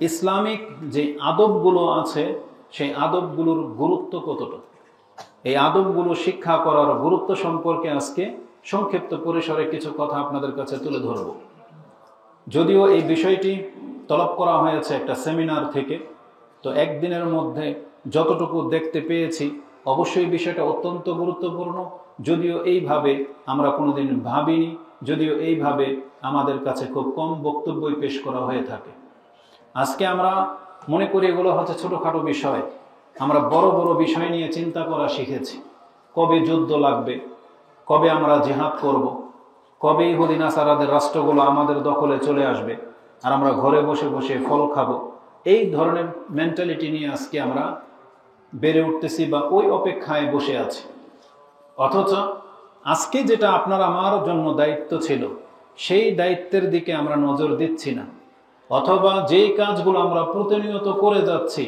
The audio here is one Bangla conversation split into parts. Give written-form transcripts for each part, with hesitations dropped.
ইসলামিক যে আদবগুলো আছে সেই আদবগুলোর গুরুত্ব কতটা, এই আদবগুলো শিক্ষা করার গুরুত্ব সম্পর্কে আজকে সংক্ষিপ্ত পরিসরে কিছু কথা আপনাদের কাছে তুলে ধরব। যদিও এই বিষয়টি তলব করা হয়েছে একটা সেমিনার থেকে, তো একদিনের মধ্যে যতটুকু দেখতে পেয়েছি অবশ্যই বিষয়টা অত্যন্ত গুরুত্বপূর্ণ। যদিও এইভাবে আমরা কোনোদিন ভাবিনি, যদিও এইভাবে আমাদের কাছে খুব কম বক্তব্যই পেশ করা হয়ে থাকে। আজকে আমরা মনে করি এগুলো হচ্ছে ছোটোখাটো বিষয়, আমরা বড় বড় বিষয় নিয়ে চিন্তা করা শিখেছি। কবে যুদ্ধ লাগবে, কবে আমরা জিহাদ করব, কবে ইহুদি নাসারাদের রাষ্ট্রগুলো আমাদের দখলে চলে আসবে আর আমরা ঘরে বসে বসে ফল খাবো, এই ধরনের মেন্টালিটি নিয়ে আজকে আমরা বেড়ে উঠতেছি বা ওই অপেক্ষায় বসে আছি। অথচ আজকে যেটা আপনার আমার জন্য দায়িত্ব ছিল সেই দায়িত্বের দিকে আমরা নজর দিচ্ছি না, অথবা যেই কাজগুলো আমরা প্রতিনিয়ত করে যাচ্ছি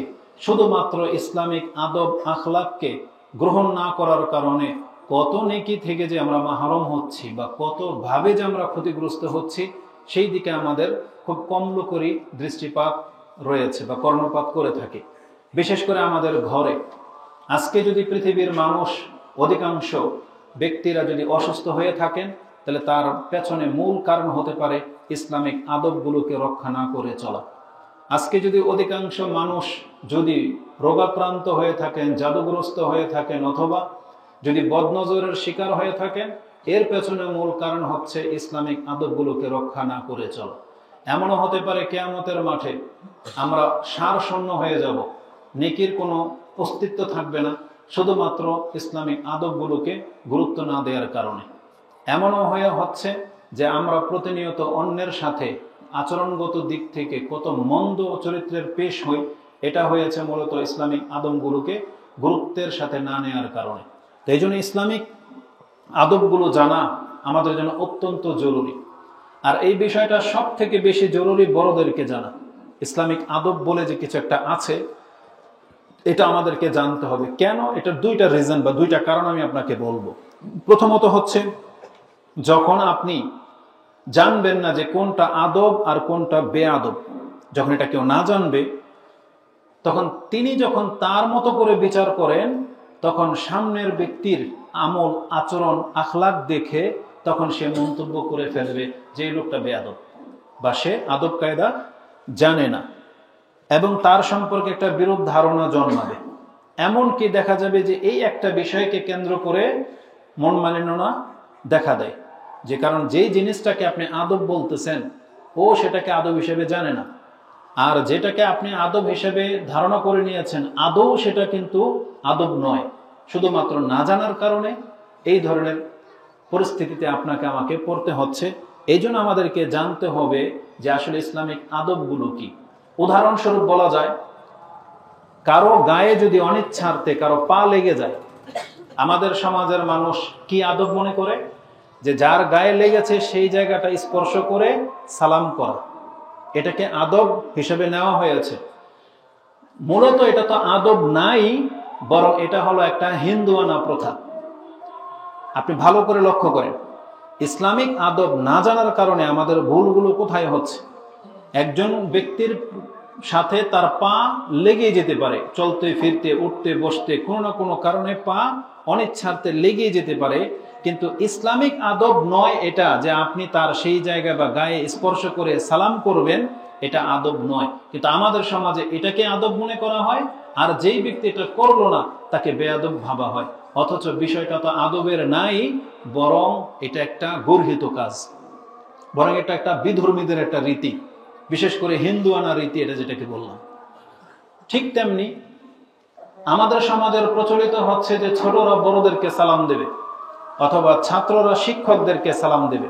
শুধুমাত্র ইসলামিক আদব আখলাককে গ্রহণ না করার কারণে কত নেকি থেকে যে আমরা মাহরুম হচ্ছি বা কতভাবে যে আমরা ক্ষতিগ্রস্ত হচ্ছি সেই দিকে আমাদের খুব কম লোকেরই দৃষ্টিপাত রয়েছে বা কর্ণপাত করে থাকে। বিশেষ করে আমাদের ঘরে আজকে যদি পৃথিবীর মানুষ অধিকাংশ ব্যক্তিরা যদি অসুস্থ হয়ে থাকেন তাহলে তার পেছনে মূল কারণ হতে পারে ইসলামিক আদবগুলোকে রক্ষা না করে চলা। আজকে যদি অধিকাংশ মানুষ যদি রোগাক্রান্ত হয়ে থাকেন, জাদুগ্রস্ত হয়ে থাকেন, অথবা যদি বদনজরের শিকার হয়ে থাকেন, এর পেছনে মূল কারণ হচ্ছে ইসলামিক আদবগুলোকে রক্ষা না করে চলা। এমনও হতে পারে কিয়ামতের মাঠে আমরা সারশূন্য হয়ে যাব, নেকির কোনো অস্তিত্ব থাকবে না, শুধুমাত্র ইসলামিক আদবগুলোকে গুরুত্ব না দেওয়ার কারণে। এমনও হয়ে হচ্ছে যে আমরা প্রতিনিয়ত অন্যের সাথে আচরণগত দিক থেকে কত মন্দ চরিত্রের পেশ হই, এটা হয়েছে মূলত ইসলামিক আদবগুলোকে গুরুত্বের সাথে না নেওয়ার কারণে। তো এই জন্য ইসলামিক আদবগুলো জানা আমাদের জন্য অত্যন্ত জরুরি। আর এই বিষয়টা সব থেকে বেশি জরুরি বড়দেরকে জানা। ইসলামিক আদব বলে যে কিছু একটা আছে এটা আমাদেরকে জানতে হবে। কেন? এটার দুইটা রিজন বা দুইটা কারণ আমি আপনাকে বলবো। প্রথমত হচ্ছে, যখন আপনি জানবেন না যে কোনটা আদব আর কোনটা বেআদব, যখন এটা কেউ না জানবে তখন তিনি যখন তার মতো করে বিচার করেন তখন সামনের ব্যক্তির আমল আচরণ আখলাক দেখে তখন সে মন্তব্য করে ফেলবে যে এই লোকটা বেআদব বা সে আদব কায়দা জানে না, এবং তার সম্পর্কে একটা বিরূপ ধারণা জন্মাবে। এমনকি দেখা যাবে যে এই একটা বিষয়কে কেন্দ্র করে মন মালিন্যতা দেখা দেয়, যে কারণ যেই জিনিসটাকে আপনি আদব বলতেছেন ও সেটাকে আদব হিসেবে জানে না, আর যেটাকে আপনি আদব হিসেবে ধারণা করে নিয়েছেন আদৌ সেটা কিন্তু আদব নয়, শুধুমাত্র না জানার কারণে এই ধরনের পরিস্থিতিতে আপনাকে আমাকে পড়তে হচ্ছে। এই জন্য আমাদেরকে জানতে হবে যে আসলে ইসলামিক আদবগুলো কি। উদাহরণস্বরূপ বলা যায়, কারো গায়ে যদি অনিচ্ছার্থে কারো পা লেগে যায়, আমাদের সমাজের মানুষ কি আদব মনে করে? যে যার গায়ে লেগেছে সেই জায়গাটা স্পর্শ করে সালাম করা, এটাকে আদব হিসেবে নেওয়া হয়েছে। মূলত এটা তো আদব নাই, বরং এটা হলো একটা হিন্দুয়ানা প্রথা। আপনি ভালো করে লক্ষ্য করেন, ইসলামিক আদব না জানার কারণে আমাদের ভুলগুলো কোথায় হচ্ছে। একজন ব্যক্তির সাথে তার পা লেগে যেতে পারে, চলতে ফিরতে উঠতে বসতে কোনো না কোনো কারণে পা অনিচ্ছার্থে লেগে যেতে পারে, কিন্তু ইসলামিক আদব নয় এটা যে আপনি তার সেই জায়গায় বা গায়ে স্পর্শ করে সালাম করবেন, এটা আদব নয়। কিন্তু আমাদের সমাজে এটাকে আদব মনে করা হয়, আর যেই ব্যক্তি এটা করলো না তাকে বেয়াদব ভাবা হয়। অথচ বিষয়টা তো আদবের নাই, বরং এটা একটা গর্হিত কাজ, বরং এটা একটা বিধর্মীদের একটা রীতি, বিশেষ করে হিন্দুয়ানা রীতি, এটা যেটাকে বললাম। ঠিক তেমনি আমাদের সমাজের প্রচলিত হচ্ছে যে ছোটরা বড়দেরকে সালাম দেবে অথবা ছাত্ররা শিক্ষকদেরকে সালাম দেবে,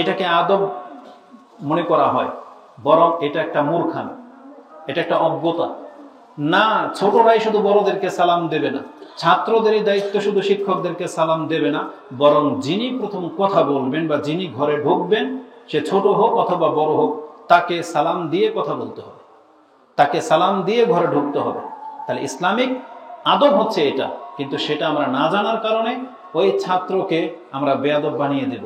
এটাকে আদব মনে করা হয়, বরং এটা একটা মূর্খামি, এটা একটা অজ্ঞতা। না, ছোটরাই শুধু বড়দেরকে সালাম দেবে না, ছাত্রদেরই দায়িত্ব শুধু শিক্ষকদেরকে সালাম দেবে না, বরং যিনি প্রথম কথা বলবেন বা যিনি ঘরে ঢুকবেন, সে ছোট হোক অথবা বড় হোক, তাকে সালাম দিয়ে কথা বলতে হবে, তাকে সালাম দিয়ে ঘরে ঢুকতে হবে। তাহলে ইসলামিক আদব হচ্ছে এটা, কিন্তু সেটা আমরা না জানার কারণে ওই ছাত্রকে আমরা বেয়াদব বানিয়ে দেব।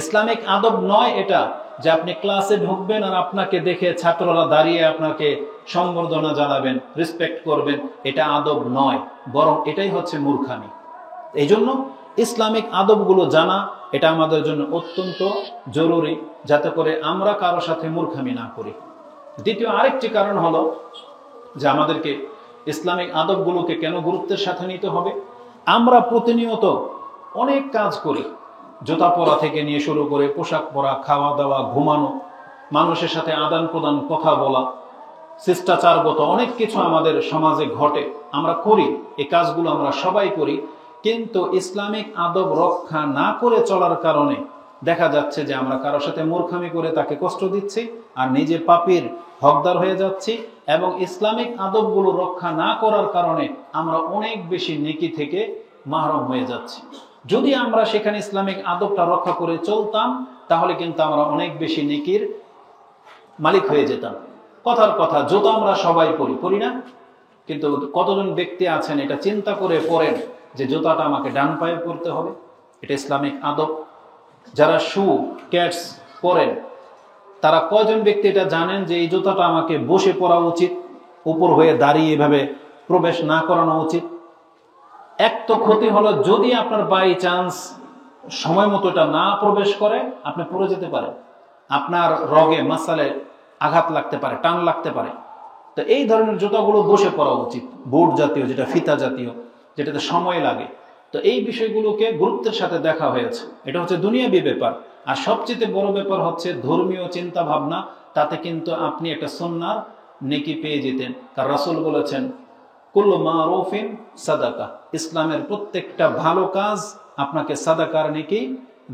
ইসলামিক আদব নয় এটা যে আপনি ক্লাসে ঢুকবেন আর আপনাকে দেখে ছাত্ররা দাঁড়িয়ে আপনাকে সম্বর্ধনা জানাবেন, রেসপেক্ট করবেন, এটা আদব নয়, বরং এটাই হচ্ছে মূর্খামি। এই জন্য ইসলামিক আদবগুলো জানা এটা আমাদের জন্য অত্যন্ত জরুরি, যাতে করে আমরা কারো সাথে মূর্খামি না করি। দ্বিতীয় আরেকটি কারণ হলো যে আমাদেরকে ইসলামিক আদবগুলোকে কেন গুরুত্বের সাথে নিতে হবে। আমরা প্রতিনিয়ত অনেক কাজ করি, জুতা পরা থেকে নিয়ে শুরু করে পোশাক পরা, খাওয়া দাওয়া, ঘুমানো, মানুষের সাথে আদান প্রদান, কথা বলা, শিষ্টাচারগত অনেক কিছু আমাদের সমাজে ঘটে, আমরা করি। এই কাজগুলো আমরা সবাই করি, কিন্তু ইসলামিক আদব রক্ষা না করে চলার কারণে দেখা যাচ্ছে যে আমরা কারোর সাথে মূর্খামি করে তাকে কষ্ট দিচ্ছি আর নিজে পাপীর হকদার হয়ে যাচ্ছি, এবং ইসলামিক আদবগুলো রক্ষা না করার কারণে আমরা অনেক বেশি নেকি থেকে মাহরুম হয়ে যাচ্ছি। যদি আমরা সেখানে ইসলামিক আদবটা রক্ষা করে চলতাম, তাহলে কিন্তু আমরা অনেক বেশি নেকির মালিক হয়ে যেতাম। কথার কথা, জুতো আমরা সবাই পরি না, কিন্তু কতজন ব্যক্তি আছেন এটা চিন্তা করে পরেন যে জুতাটা আমাকে ডান পায়ে পরতে হবে, এটা ইসলামিক আদব। যারা শু ক্যাটস পরেন, তারা কয়জন ব্যক্তি এটা জানেন যে এই জুতাটা আমাকে বসে পরা উচিত, উপর হয়ে দাঁড়িয়ে এভাবে প্রবেশ না করানো উচিত। এক তো ক্ষতি হলো, যদি আপনার বাই চান্স সময় মতো এটা না প্রবেশ করে, আপনি পড়ে যেতে পারেন, আপনার রগে মাসালে আঘাত লাগতে পারে, টান লাগতে পারে। তো এই ধরনের জুতাগুলো বসে পরা উচিত, বুট জাতীয়, যেটা ফিতা জাতীয়, যেটাতে সময় লাগে। তো এই বিষয়গুলোকে গুরুত্বের সাথে দেখা হয়েছে। এটা হচ্ছে দুনিয়াবী ব্যাপার। আর সবচেয়ে বড় ব্যাপার হচ্ছে ধর্মীয় চিন্তা ভাবনা। তাতে কিন্তু আপনি একটা সুন্নার নেকি পেয়ে যেতেন, কারণ রাসূল বলেছেন কুল্লু মারুফিন সাদাকা, ইসলামের প্রত্যেকটা ভালো কাজ আপনাকে সাদাকার নেকি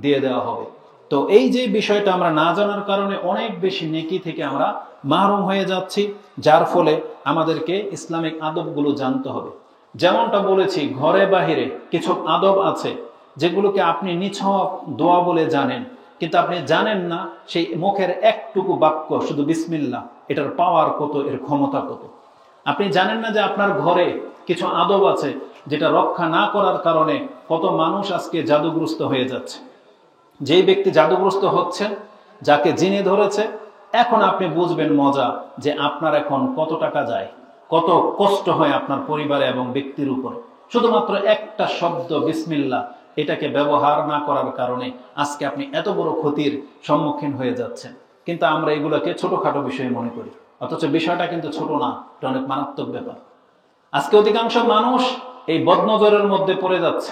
দিয়ে দেওয়া হবে। তো এই যে বিষয়টা আমরা না জানার কারণে অনেক বেশি নেকি থেকে আমরা মাহরুম হয়ে যাচ্ছি, যার ফলে আমাদেরকে ইসলামিক আদবগুলো জানতে হবে। যেমনটা বলেছি, ঘরে বাহিরে কিছু আদব আছে যেগুলোকে আপনি নিছক দোয়া বলে জানেন, কিন্তু আপনি জানেন না সেই মুখের একটুকু বাক্য, শুধু বিসমিল্লাহ, এটার পাওয়ার কত, এর ক্ষমতা কত। আপনি জানেন না যে আপনার ঘরে কিছু আদব আছে যেটা রক্ষা না করার কারণে কত মানুষ আজকে জাদুগ্রস্ত হয়ে যাচ্ছে। যেই ব্যক্তি জাদুগ্রস্ত হচ্ছেন, যাকে জিনে ধরেছে, এখন আপনি বুঝবেন মজা যে আপনার এখন কত টাকা যায়, কত কষ্ট হয় আপনার পরিবারে এবং ব্যক্তির উপরে, শুধুমাত্র একটা শব্দ বিসমিল্লাহ এটাকে ব্যবহার না করার কারণে আজকে আপনি এত বড় ক্ষতির সম্মুখীন হয়ে যাচ্ছেন। কিন্তু আমরা এগুলোকে ছোটখাটো বিষয় মনে করি, অথচ বিষয়টা কিন্তু ছোট না, এটা অনেক মারাত্মক ব্যাপার। আজকে অধিকাংশ মানুষ এই বদনজরের মধ্যে পড়ে যাচ্ছে,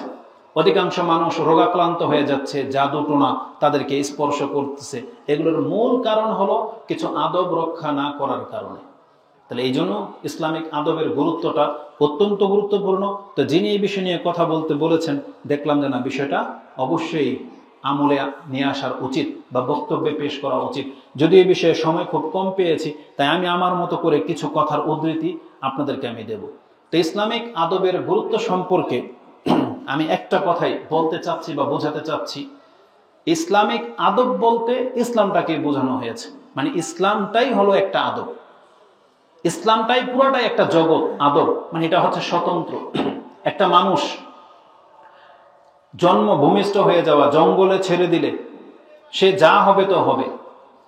অধিকাংশ মানুষ রোগাক্রান্ত হয়ে যাচ্ছে, জাদু টোনা তাদেরকে স্পর্শ করতেছে। এগুলোর মূল কারণ হলো কিছু আদব রক্ষা না করার কারণে। তাহলে এই জন্য ইসলামিক আদবের গুরুত্বটা অত্যন্ত গুরুত্বপূর্ণ। তো যিনি এই বিষয় নিয়ে কথা বলতে বলেছেন, দেখলাম যে না, বিষয়টা অবশ্যই আমলে নিয়ে আসার উচিত বা বক্তব্যে পেশ করা উচিত। যদি এই বিষয়ে সময় খুব কম পেয়েছি, তাই আমি আমার মতো করে কিছু কথার উদ্ধৃতি আপনাদেরকে আমি দেব। তো ইসলামিক আদবের গুরুত্ব সম্পর্কে আমি একটা কথাই বলতে চাচ্ছি বা বোঝাতে চাচ্ছি। ইসলামিক আদব বলতে ইসলামটাকে বোঝানো হয়েছে, মানে ইসলামটাই হলো একটা আদব, ইসলামটাই পুরাটাই একটা জগৎ। আদব মানে এটা হচ্ছে স্বতন্ত্র। একটা মানুষ জন্ম ভূমিষ্ঠ হয়ে যাওয়া, জঙ্গলে ছেড়ে দিলে সে যা হবে তো হবে,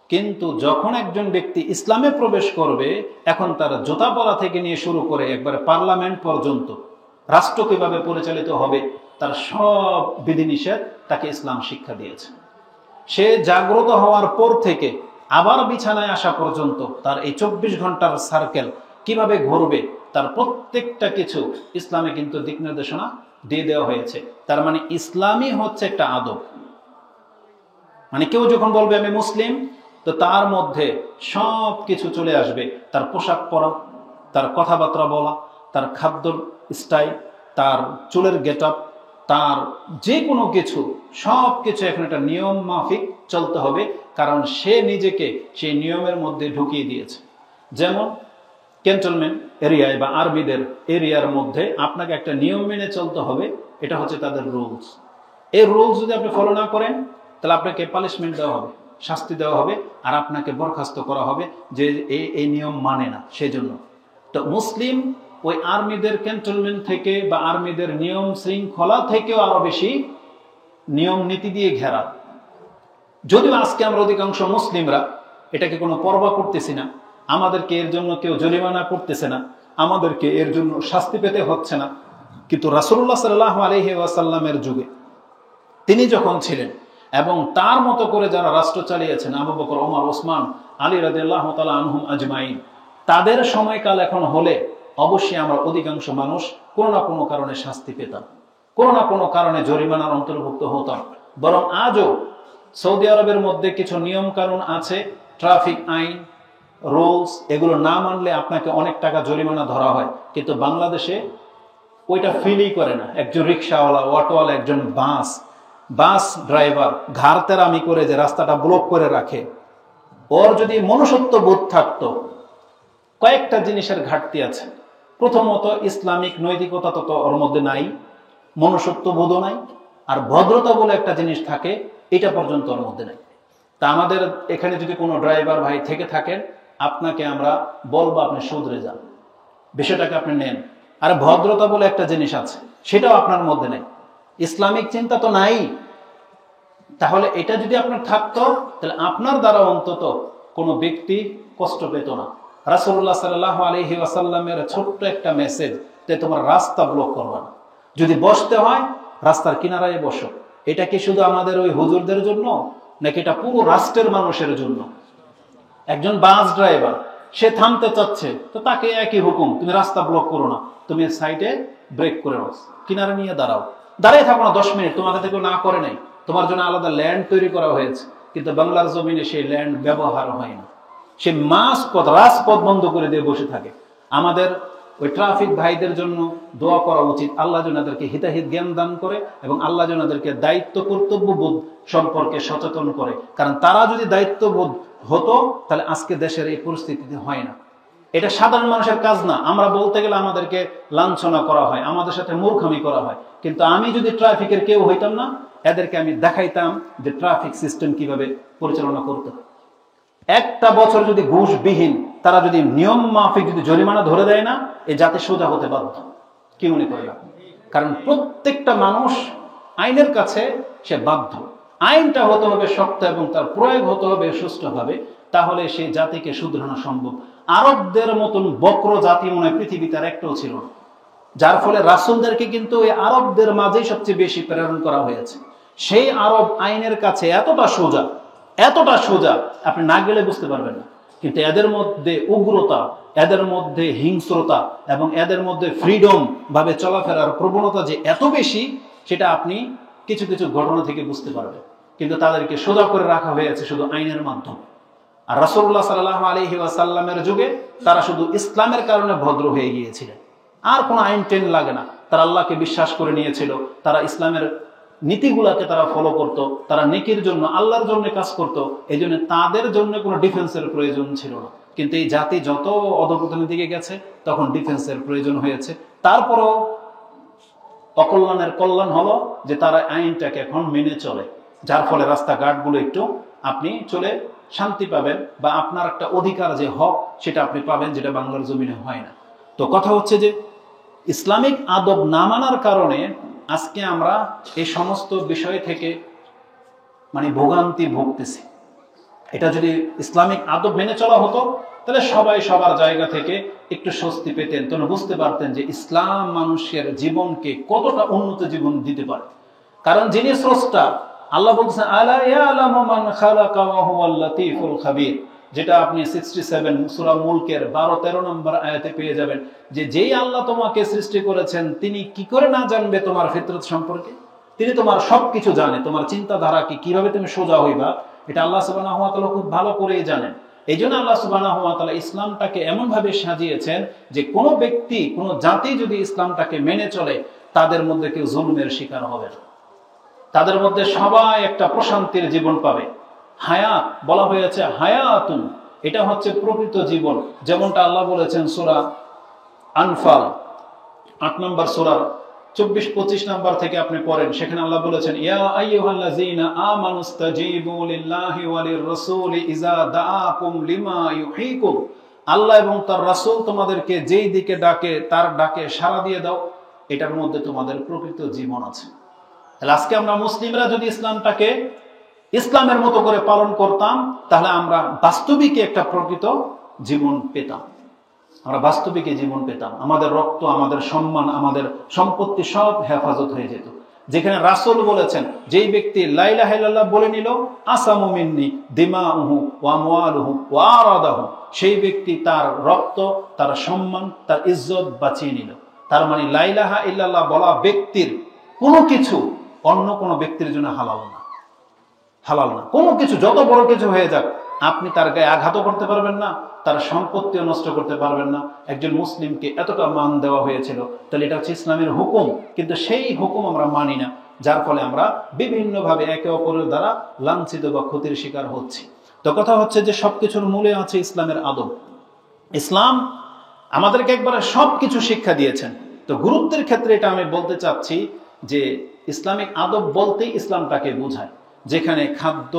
কিন্তু যখন একজন ব্যক্তি ইসলামে প্রবেশ করবে, এখন তার জুতা পরা থেকে নিয়ে শুরু করে একবারে পার্লামেন্ট পর্যন্ত, রাষ্ট্র কিভাবে পরিচালিত হবে, তার সব বিধিনিষেধ তাকে ইসলাম শিক্ষা দিয়েছে। সে জাগ্রত হওয়ার পর থেকে আবার বিছানায় আসা পর্যন্ত তার এই 24 ঘন্টার সার্কেল কিভাবে ঘুরবে, তার প্রত্যেকটা কিছু ইসলামে কিন্তু দিক নির্দেশনা দিয়ে দেওয়া হয়েছে। তার মানে ইসলামই হচ্ছে একটা আদব। মানে কেউ যখন বলবে আমি মুসলিম, তো তার মধ্যে সব কিছু চলে আসবে। তার পোশাক পরা, তার কথাবার্তা বলা, তার খাদ্য স্টাইল, তার চুলের গেট আপ, তার যে কোনো কিছু, সব কিছু এখন একটা নিয়ম মাফিক চলতে হবে, কারণ সে নিজেকে সেই নিয়মের মধ্যে ঢুকিয়ে দিয়েছে। যেমন ক্যান্টনমেন্ট এরিয়ায় বা আর্মিদের এরিয়ার মধ্যে আপনাকে একটা নিয়ম মেনে চলতে হবে, এটা হচ্ছে তাদের রুলস। এই রুলস যদি আপনি ফলো না করেন, তাহলে আপনাকে পানিশমেন্ট দেওয়া হবে, শাস্তি দেওয়া হবে, আর আপনাকে বরখাস্ত করা হবে যে এই নিয়ম মানে না। সেজন্য তো মুসলিম ওই আর্মিদের ক্যান্টনমেন্ট থেকে বা আর্মিদের নিয়ম শৃঙ্খলা থেকেও আরো বেশি নিয়ম নীতি দিয়ে ঘেরা। যদিও আজকে আমরা অধিকাংশ মুসলিমরা এটাকে কোনো পরোয়া করতেছি না, আমাদেরকে এর জন্য কেউ জরিমানা করতেছে না, আমাদেরকে এর জন্য শাস্তি পেতে হচ্ছে না। কিন্তু রাসূলুল্লাহ সাল্লাল্লাহু আলাইহি ওয়াসাল্লামের যুগে তিনি যখন ছিলেন এবং তার মতো করে যারা রাষ্ট্র চালিয়েছেন, আবু বকর, ওমর, ওসমান, আলী রাদিয়াল্লাহু তাআলা আনহুম আজমাইন, তাদের সময়কাল এখন হলে অবশ্যই আমরা অধিকাংশ মানুষ কোনো না কোনো কারণে শাস্তি পেতাম, কোনো না কোনো কারণে জরিমানার অন্তর্ভুক্ত হতাম। বরং আজও সৌদি আরবের মধ্যে কিছু নিয়ম কানুন আছে, ট্রাফিক আইন, রুলস, এগুলো না মানলে আপনাকে অনেক টাকা জরিমানা ধরা হয়। কিন্তু বাংলাদেশে ওইটা ফিলই করে না। একজন রিক্সাওয়ালা, অটোওয়ালা, একজন বাস ড্রাইভার ঘাড় তেরামি করে যে রাস্তাটা ব্লক করে রাখে, ওর যদি মনুষ্যত্ব বোধ থাকতো, কয়েকটা জিনিসের ঘাটতি আছে। প্রথমত, ইসলামিক নৈতিকতা তো ওর মধ্যে নাই, মনুষ্যত্ব বোধও নাই, আর ভদ্রতা বলে একটা জিনিস থাকে, এটা পর্যন্ত ওর মধ্যে নাই। তা আমাদের এখানে যদি কোনো ড্রাইভার ভাই থেকে থাকেন, আপনাকে আমরা বলবো আপনি শুধরে যান, বিষয়টাকে আপনি নেন। আর ভদ্রতা বলে একটা জিনিস আছে, সেটাও আপনার মধ্যে নেই, ইসলামিক চিন্তা তো নাই। তাহলে এটা যদি আপনার থাকতো, তাহলে আপনার দ্বারা অন্তত কোনো ব্যক্তি কষ্ট পেত না। রাসূলুল্লাহ সাল্লাল্লাহু আলাইহি ওয়াসাল্লামের ছোট্ট একটা মেসেজ, যে তোমার রাস্তা ব্লক করবা না, যদি বসতে হয় রাস্তার কিনারায় বসো। এটা কি শুধু আমাদের ওই হুজুরদের জন্য, নাকি এটা পুরো রাষ্ট্রের মানুষের জন্য? একজন বাস ড্রাইভার, সে থামতে চাচ্ছে, তো তাকে একই হুকুম, তুমি রাস্তা ব্লক করো না, তুমি সাইডে ব্রেক করে নাও, কিনারে নিয়ে দাঁড়াও, দাঁড়িয়ে থাকো না 10 মিনিট, তোমাকে থেকে না করে নাই, তোমার জন্য আলাদা ল্যান্ড তৈরি করা হয়েছে। কিন্তু বাংলার জমিনে সেই ল্যান্ড ব্যবহার হয় না, সে রাজপথ বন্ধ করে দিয়ে বসে থাকে। আমাদের ওই ট্রাফিক ভাইদের জন্য দোয়া করা উচিত, আল্লাহ যেন এদেরকে হিতাহিত জ্ঞান দান করে এবং আল্লাহ যেন এদেরকে দায়িত্ব কর্তব্যবোধ সম্পর্কে সচেতন করে। কারণ তারা যদি দায়িত্ববোধ হতো, তাহলে আজকে দেশের এই পরিস্থিতি হয় না। এটা সাধারণ মানুষের কাজ না। আমরা বলতে গেলে আমাদেরকে লাঞ্ছনা করা হয়, আমাদের সাথে মূর্খামি করা হয়। কিন্তু আমি যদি ট্রাফিকের কেউ হইতাম না, এদেরকে আমি দেখাইতাম যে ট্রাফিক সিস্টেম কিভাবে পরিচালনা করতে হয়। একটা বছর যদি ঘুষবিহীন তারা যদি নিয়ম মাফিক যদি জরিমানা ধরে দেয় না, এই জাতি সোজা হতে বাধ্য। কি মনে করেন? কারণ প্রত্যেকটা মানুষ আইনের কাছে সে বাধ্য। আইনটা হতে হবে শক্ত এবং তার প্রয়োগ হতে হবে সুষ্ঠুভাবে, তাহলে সেই জাতিকে শুধরানো সম্ভব। আরবদের মতন বক্র জাতি মনে হয় পৃথিবীতে আর একটাও ছিল না, যার ফলে রাসূলদেরকে কিন্তু এই আরবদের মাঝেই সবচেয়ে বেশি প্রেরণ করা হয়েছে। সেই আরব আইনের কাছে এতটা সোজা আপনি না গেলে বুঝতে পারবেন না। কিন্তু এদের মধ্যে উগ্রতা, এদের মধ্যে হিংস্রতা এবং এদের মধ্যে ফ্রিডম ভাবে চলাফেরার প্রবণতা যে এত বেশি, সেটা আপনি কিছু কিছু ঘটনা থেকে বুঝতে পারবেন। কিন্তু তাদেরকে সোজা করে রাখা হয়েছে শুধু আইনের মাধ্যমে। আর রাসূলুল্লাহ সাল্লাল্লাহু আলাইহি ওয়াসাল্লামের যুগে তারা শুধু ইসলামের কারণে ভদ্র হয়ে গিয়েছিলেন, আর কোনো আইন টেন লাগে না। তারা আল্লাহকে বিশ্বাস করে নিয়েছিল, তারা ইসলামের নীতিগুলাকে তারা ফলো করত, তারা নেকির জন্য, আল্লাহর জন্য কাজ করত। এই জন্য তাদের জন্য কোনো ডিফেন্সের প্রয়োজন ছিল না। কিন্তু এই জাতি যত অধঃপতনের দিকে গেছে, তখন ডিফেন্সের প্রয়োজন হয়েছে। তারপরও অকল্যাণের কল্যাণ হলো যে তারা আইনটাকে এখন মেনে চলে, যার ফলে রাস্তাঘাটগুলো একটু আপনি চলে শান্তি পাবেন, বা আপনার একটা অধিকার যে হক সেটা আপনি পাবেন, যেটা বাংলার জমিনে হয় না। তো কথা হচ্ছে যে ইসলামিক আদব না মানার কারণে আজকে আমরা এই সমস্ত বিষয় থেকে ভোগান্তি ভুগতেছি। এটা যদি ইসলামিক আদব মেনে চলা হতো, তাহলে সবাই সবার জায়গা থেকে একটু স্বস্তি পেতেন, তখন বুঝতে পারতেন যে ইসলাম মানুষের জীবনকে কতটা উন্নত জীবন দিতে পারে। কারণ যিনি স্রষ্টা, আল্লাহ বলছেন আলা ইয়ালামু মান খালাকা ওয়া হুয়াল লাতীফুল খাবীর, যেটা আপনি 67 সূরা মুলকের 12-13 নম্বর আয়াতে পেয়ে যাবেন, যে যেই আল্লাহ তোমাকে সৃষ্টি করেছেন, তিনি কি করে না জানবে তোমার ফিতরত সম্পর্কে? তিনি তোমার সবকিছু জানে, তোমার চিন্তাধারা কি, কিভাবে তুমি সোজা হইবা, এটা আল্লাহ সুবহানাহু ওয়া তাআলা খুব ভালো করেই জানেন। এই জন্য আল্লাহ সুবহানাহু ওয়া তাআলা ইসলামটাকে এমন ভাবে সাজিয়েছেন যে কোনো ব্যক্তি, কোনো জাতি যদি ইসলামটাকে মেনে চলে, তাদের মধ্যে কেউ জুলমের শিকার হবে না, তাদের মধ্যে সবাই একটা প্রশান্তির জীবন পাবে। হায়াত বলা হয়েছে হায়াতুন, এটা হচ্ছে প্রকৃত জীবন। যেমনটা আল্লাহ বলেছেন সূরা আনফাল 8 নম্বর সূরার 24-25 নম্বর থেকে আপনি পড়েন, সেখানে আল্লাহ বলেছেন ইয়া আইয়ুহাল্লাযীনা আমানুস্তাজীবু লিল্লাহি ওয়া লির-রাসূলি ইযা দাআকুম লিমা ইউহীকুম, আল্লাহ এবং তার রাসূল তোমাদেরকে যেই দিকে ডাকে তার ডাকে সাড়া দিয়ে দাও, এটার মধ্যে তোমাদের প্রকৃত জীবন আছে। তাহলে আজকে আমরা মুসলিমরা যদি ইসলামটাকে ইসলামের মতো করে পালন করতাম, তাহলে আমরা বাস্তবিক একটা প্রকৃত জীবন পেতাম। আমরা বাস্তবিক জীবন পেতাম, আমাদের রক্ত, আমাদের সম্মান, আমাদের সম্পত্তি সব হেফাজত হয়ে যেত। যেখানে রাসূল বলেছেন, যেই ব্যক্তি লা ইলাহা ইল্লাল্লাহ বলে নিল, আসামু মিন্নি দিমাউহু ওয়া আমওয়ালুহু ওয়া আরাদাহু, সেই ব্যক্তি তার রক্ত, তার সম্মান, তার ইজ্জত বাঁচিয়ে নিল। তার মানে লা ইলাহা ইল্লাল্লাহ বলা ব্যক্তির কোনো কিছু অন্য কোনো ব্যক্তির জন্য হালাল না, হালাল না। কোনো কিছু যত বড় কিছু হয়ে যাক, আপনি তার গায়ে আঘাতও করতে পারবেন না, তার সম্পত্তিও নষ্ট করতে পারবেন না। একজন মুসলিমকে এতটা মান দেওয়া হয়েছিল, তাহলে এটা হচ্ছে ইসলামের হুকুম, কিন্তু সেই হুকুম আমরা মানি না, যার ফলে আমরা বিভিন্নভাবে একে অপরের দ্বারা লাঞ্ছিত বা ক্ষতির শিকার হচ্ছি। তো কথা হচ্ছে যে সবকিছুর মূলে আছে ইসলামের আদব। ইসলাম আমাদেরকে একবারে সবকিছু শিক্ষা দিয়েছেন। তো গুরুত্বের ক্ষেত্রে এটা আমি বলতে চাচ্ছি যে ইসলামিক আদব বলতেই ইসলামটাকে বোঝায়। যেখানে খাদ্য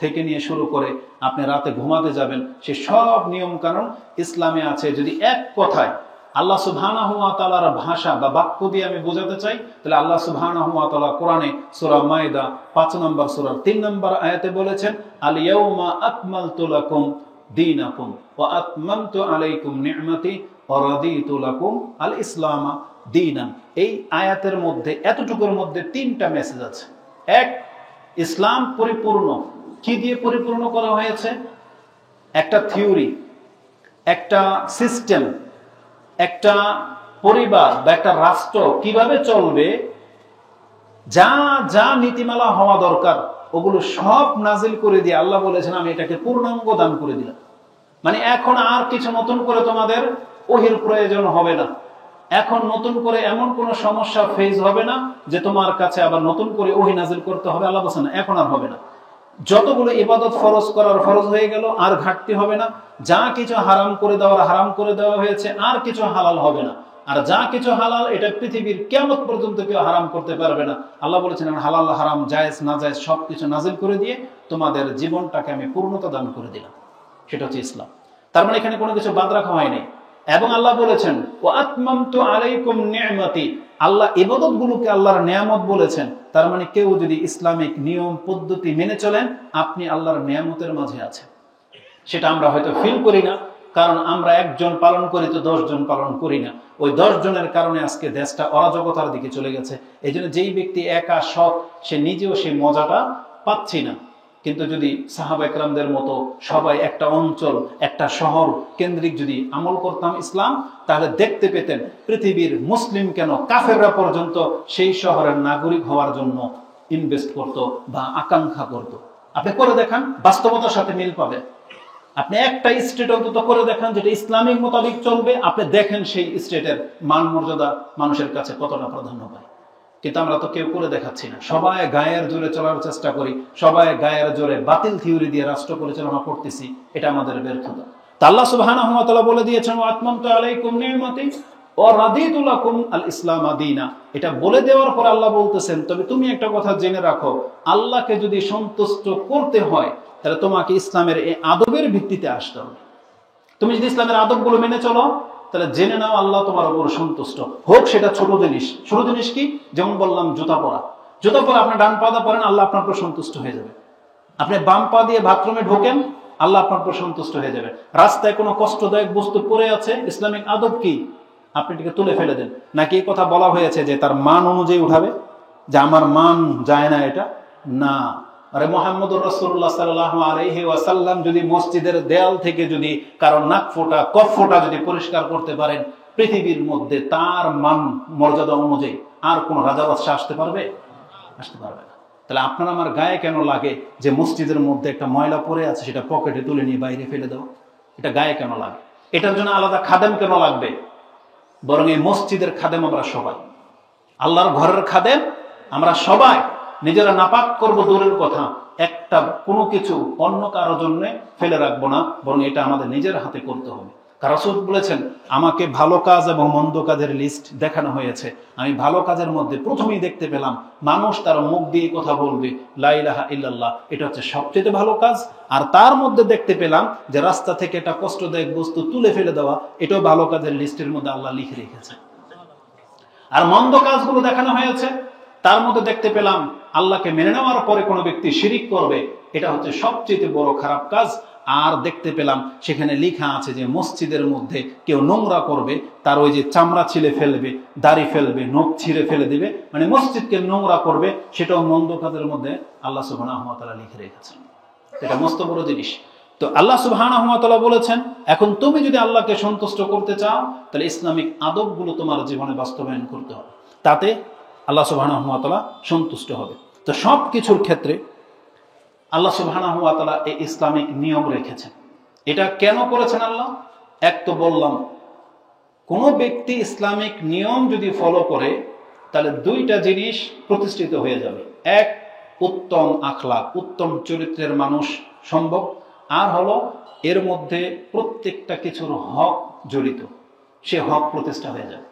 থেকে নিয়ে শুরু করে আপনি রাতে ঘুমাতে যাবেন, সে সব নিয়ম কানুন ইসলামে আছে। যদি এক কথায় আল্লাহ সুবহানাহু ওয়া তাআলার ভাষা বা বাক্য দিয়ে আমি বোঝাতে চাই, তাহলে আল্লাহ সুবহানাহু ওয়া তাআলা কোরআনে সূরা মাইদা 5 নম্বর সূরার 3 নম্বর আয়াতে বলেছেন, আল ইয়াউমা আকমালতু লাকুম দীনাকুম ওয়া আতমামতু আলাইকুম নি'মাতি ওয়া রাদিতু লাকুম আল ইসলামা দীনান। এই আয়াতের মধ্যে, এতটুকুর মধ্যে 3টা মেসেজ আছে। এক, ইসলাম পরিপূর্ণ। কি দিয়ে পরিপূর্ণ করা হয়েছে? একটা থিওরি, একটা সিস্টেম, একটা পরিবার বা একটা রাষ্ট্র কিভাবে চলবে, যা যা নীতিমালা হওয়া দরকার ওগুলো সব নাজিল করে দিয়ে আল্লাহ বলেছেন, আমি এটাকে পূর্ণাঙ্গ দান করে দিলাম। মানে এখন আর কিছু নতুন করে তোমাদের ওহির প্রয়োজন হবে না। এখন নতুন করে এমন কোন সমস্যা ফেস হবে না যে তোমার কাছে আবার নতুন করে ওহি নাজিল করতে হবে। আল্লাহ বলেছেন এখন আর হবে না। যতগুলো ইবাদত ফরজ করার ফরজ হয়ে গেল, আর ঘাটতি হবে না। যা কিছু হারাম করে দেওয়ার হারাম করে দেওয়া হয়েছে, আর কিছু হালাল হবে না। আর যা কিছু হালাল, এটা পৃথিবীর কিয়ামত পর্যন্ত কেউ হারাম করতে পারবে না। আল্লাহ বলেছেন হালাল হারাম জায়েজ না জায়েজ সবকিছু নাজিল করে দিয়ে তোমাদের জীবনটাকে আমি পূর্ণতা দান করে দিলাম। সেটা হচ্ছে ইসলাম। তার মানে এখানে কোনো কিছু বাদ রাখা হয়নি। এবং আল্লাহ বলেছেন ওয়া আতমামতু আলাইকুম নি'মাতি, আল্লাহ ইবাদতগুলোকে আল্লাহর নিয়ামত বলেছেন। তার মানে কেউ যদি ইসলামিক নিয়ম পদ্ধতি মেনে চলেন, আপনি আল্লাহর নিয়ামতের মাঝে আছেন। সেটা আমরা হয়তো ফিল করি না, কারণ আমরা একজন পালন করি তো 10 জন পালন করি না। ওই 10 জনের কারণে আজকে দেশটা অরাজকতার দিকে চলে গেছে। এই জন্য যেই ব্যক্তি একা সৎ, সে নিজেও সেই মজাটা পাচ্ছি না। কিন্তু যদি সাহাবা একরামদের মতো সবাই একটা অঞ্চল, একটা শহর কেন্দ্রিক যদি আমল করতাম ইসলাম, তাহলে দেখতে পেতেন পৃথিবীর মুসলিম কেন, কাফেররা পর্যন্ত সেই শহরের নাগরিক হওয়ার জন্য ইনভেস্ট করত বা আকাঙ্ক্ষা করত। আপনি করে দেখান, বাস্তবতার সাথে মিল পাবে। আপনি একটা স্টেট অন্তত করে দেখান যেটা ইসলামিক মোতাবেক চলবে, আপনি দেখেন সেই স্টেটের মান মর্যাদা মানুষের কাছে কতটা প্রাধান্য পায়। কিন্তু আমরা তো কেউ করে দেখাচ্ছি না। সবাই গায়ের জোরে চলার চেষ্টা করি, সবাই গায়ের জোরে বাতিল থিওরি দিয়ে রাষ্ট্র পরিচালনা করতেছি। এটা আমাদের ব্যর্থতা। তা আল্লাহ সুবহানাহু ওয়া তাআলা বলে দিয়েছেন ওয়া আতমামতু আলাইকুম নি'মাতি ওয়া রাদিতু লাকুম আল ইসলাম দীনা। এটা বলে দেওয়ার পর আল্লাহ বলতেছেন, তবে তুমি একটা কথা জেনে রাখো, আল্লাহকে যদি সন্তুষ্ট করতে হয় তাহলে তোমাকে ইসলামের এই আদবের ভিত্তিতে আসতে হবে। তুমি যদি ইসলামের আদবগুলো মেনে চলো, তাহলে জেনে নাও আল্লাহ তোমার উপর সন্তুষ্ট। হোক সেটা ছোট জিনিস। ছোট জিনিস কি? যেমন বললাম জুতা পরা। জুতা পরা আপনি ডান পা দিয়ে পরেন, আল্লাহ আপনার উপর সন্তুষ্ট হয়ে যাবে। আপনি বাম পা দিয়ে বাথরুমে ঢোকেন, আল্লাহ আপনার উপর সন্তুষ্ট হয়ে যাবে। রাস্তায় কোনো কষ্টদায়ক বস্তু পড়ে আছে, ইসলামিক আদব কি? আপনি এটাকে তুলে ফেলে দেন। নাকি এই কথা বলা হয়েছে যে তার মান অনুযায়ী উঠাবে, যে আমার মান যায় না এটা? না। আরে মুহাম্মদুর রাসূলুল্লাহ সাল্লাল্লাহু আলাইহি ওয়াসাল্লাম যদি মসজিদের দেয়াল থেকে যদি কারো নাক ফোঁটা, কফ ফোঁটা যদি পরিষ্কার করতে পারেন, পৃথিবীর মধ্যে তার মান মর্যাদা অনুযায়ী আর কোন রাজা বাদশা আসতে পারবে? আসতে পারবে না। তাহলে আপনার আমার গায়ে কেন লাগে যে মসজিদের মধ্যে একটা ময়লা পড়ে আছে সেটা পকেটে তুলে নিয়ে বাইরে ফেলে দেওয়া? এটা গায়ে কেন লাগে? এটার জন্য আলাদা খাদেম কেন লাগবে? বরং এই মসজিদের খাদেম আমরা সবাই, আল্লাহর ঘরের খাদেম আমরা সবাই। নিজেরা নাপাক করবো দূরের কথা, একটা কোনো কিছু অন্য কারো জন্য ফেলে রাখবো না, বরং এটা আমাদের নিজের হাতে করতে হবে। রাসূল বলেছেন, আমাকে ভালো কাজ এবং মন্দ কাজের লিস্ট দেখানো হয়েছে। আমি ভালো কাজের মধ্যে প্রথমেই দেখতে পেলাম মানুষ তার মুখ দিয়ে কথা বলবে লা ইলাহা ইল্লাল্লাহ, এটা হচ্ছে সবচেয়ে ভালো কাজ। আর তার মধ্যে দেখতে পেলাম যে রাস্তা থেকে একটা কষ্টদায়ক বস্তু তুলে ফেলে দেওয়া, এটাও ভালো কাজের লিস্টের মধ্যে আল্লাহ লিখে রেখেছে। আর মন্দ কাজগুলো দেখানো হয়েছে, তার মধ্যে দেখতে পেলাম আল্লাহকে মেনে নেওয়ার পরে কোনো ব্যক্তি শিরিক করবে, এটা হচ্ছে সবচেয়ে বড় খারাপ কাজ। আর দেখতে পেলাম সেখানে লেখা আছে যে মসজিদের মধ্যে কেউ নোংরা করবে, তার ওই যে চামড়া ছিলে ফেলবে, দাড়ি ফেলবে, নখ ছিঁড়ে ফেলে দিবে, মানে মসজিদকে নোংরা করবে, সেটাও মন্দ কাজের মধ্যে আল্লাহ সুবহানাহু ওয়া তাআলা লিখে রেখেছেন। এটা মস্ত বড় জিনিস। তো আল্লাহ সুবহানাহু ওয়া তাআলা বলেছেন, এখন তুমি যদি আল্লাহকে সন্তুষ্ট করতে চাও তাহলে ইসলামিক আদবগুলো তোমার জীবনে বাস্তবায়ন করতে হবে, তাতে আল্লাহ সুবহানাহু ওয়া তাআলা সন্তুষ্ট হবে। তো সব কিছুর ক্ষেত্রে আল্লাহ সুবহানাহু ওয়া তাআলা এই ইসলামিক নিয়ম রেখেছেন। এটা কেন করেছেন আল্লাহ? এক তো বললাম, কোন ব্যক্তি ইসলামিক নিয়ম যদি ফলো করে তাহলে দুইটা জিনিস প্রতিষ্ঠিত হয়ে যাবে। এক, উত্তম আখলাক, উত্তম চরিত্রের মানুষ সম্ভব। আর হলো এর মধ্যে প্রত্যেকটা কিছুর হক জড়িত, সে হক প্রতিষ্ঠা হয়ে যাবে।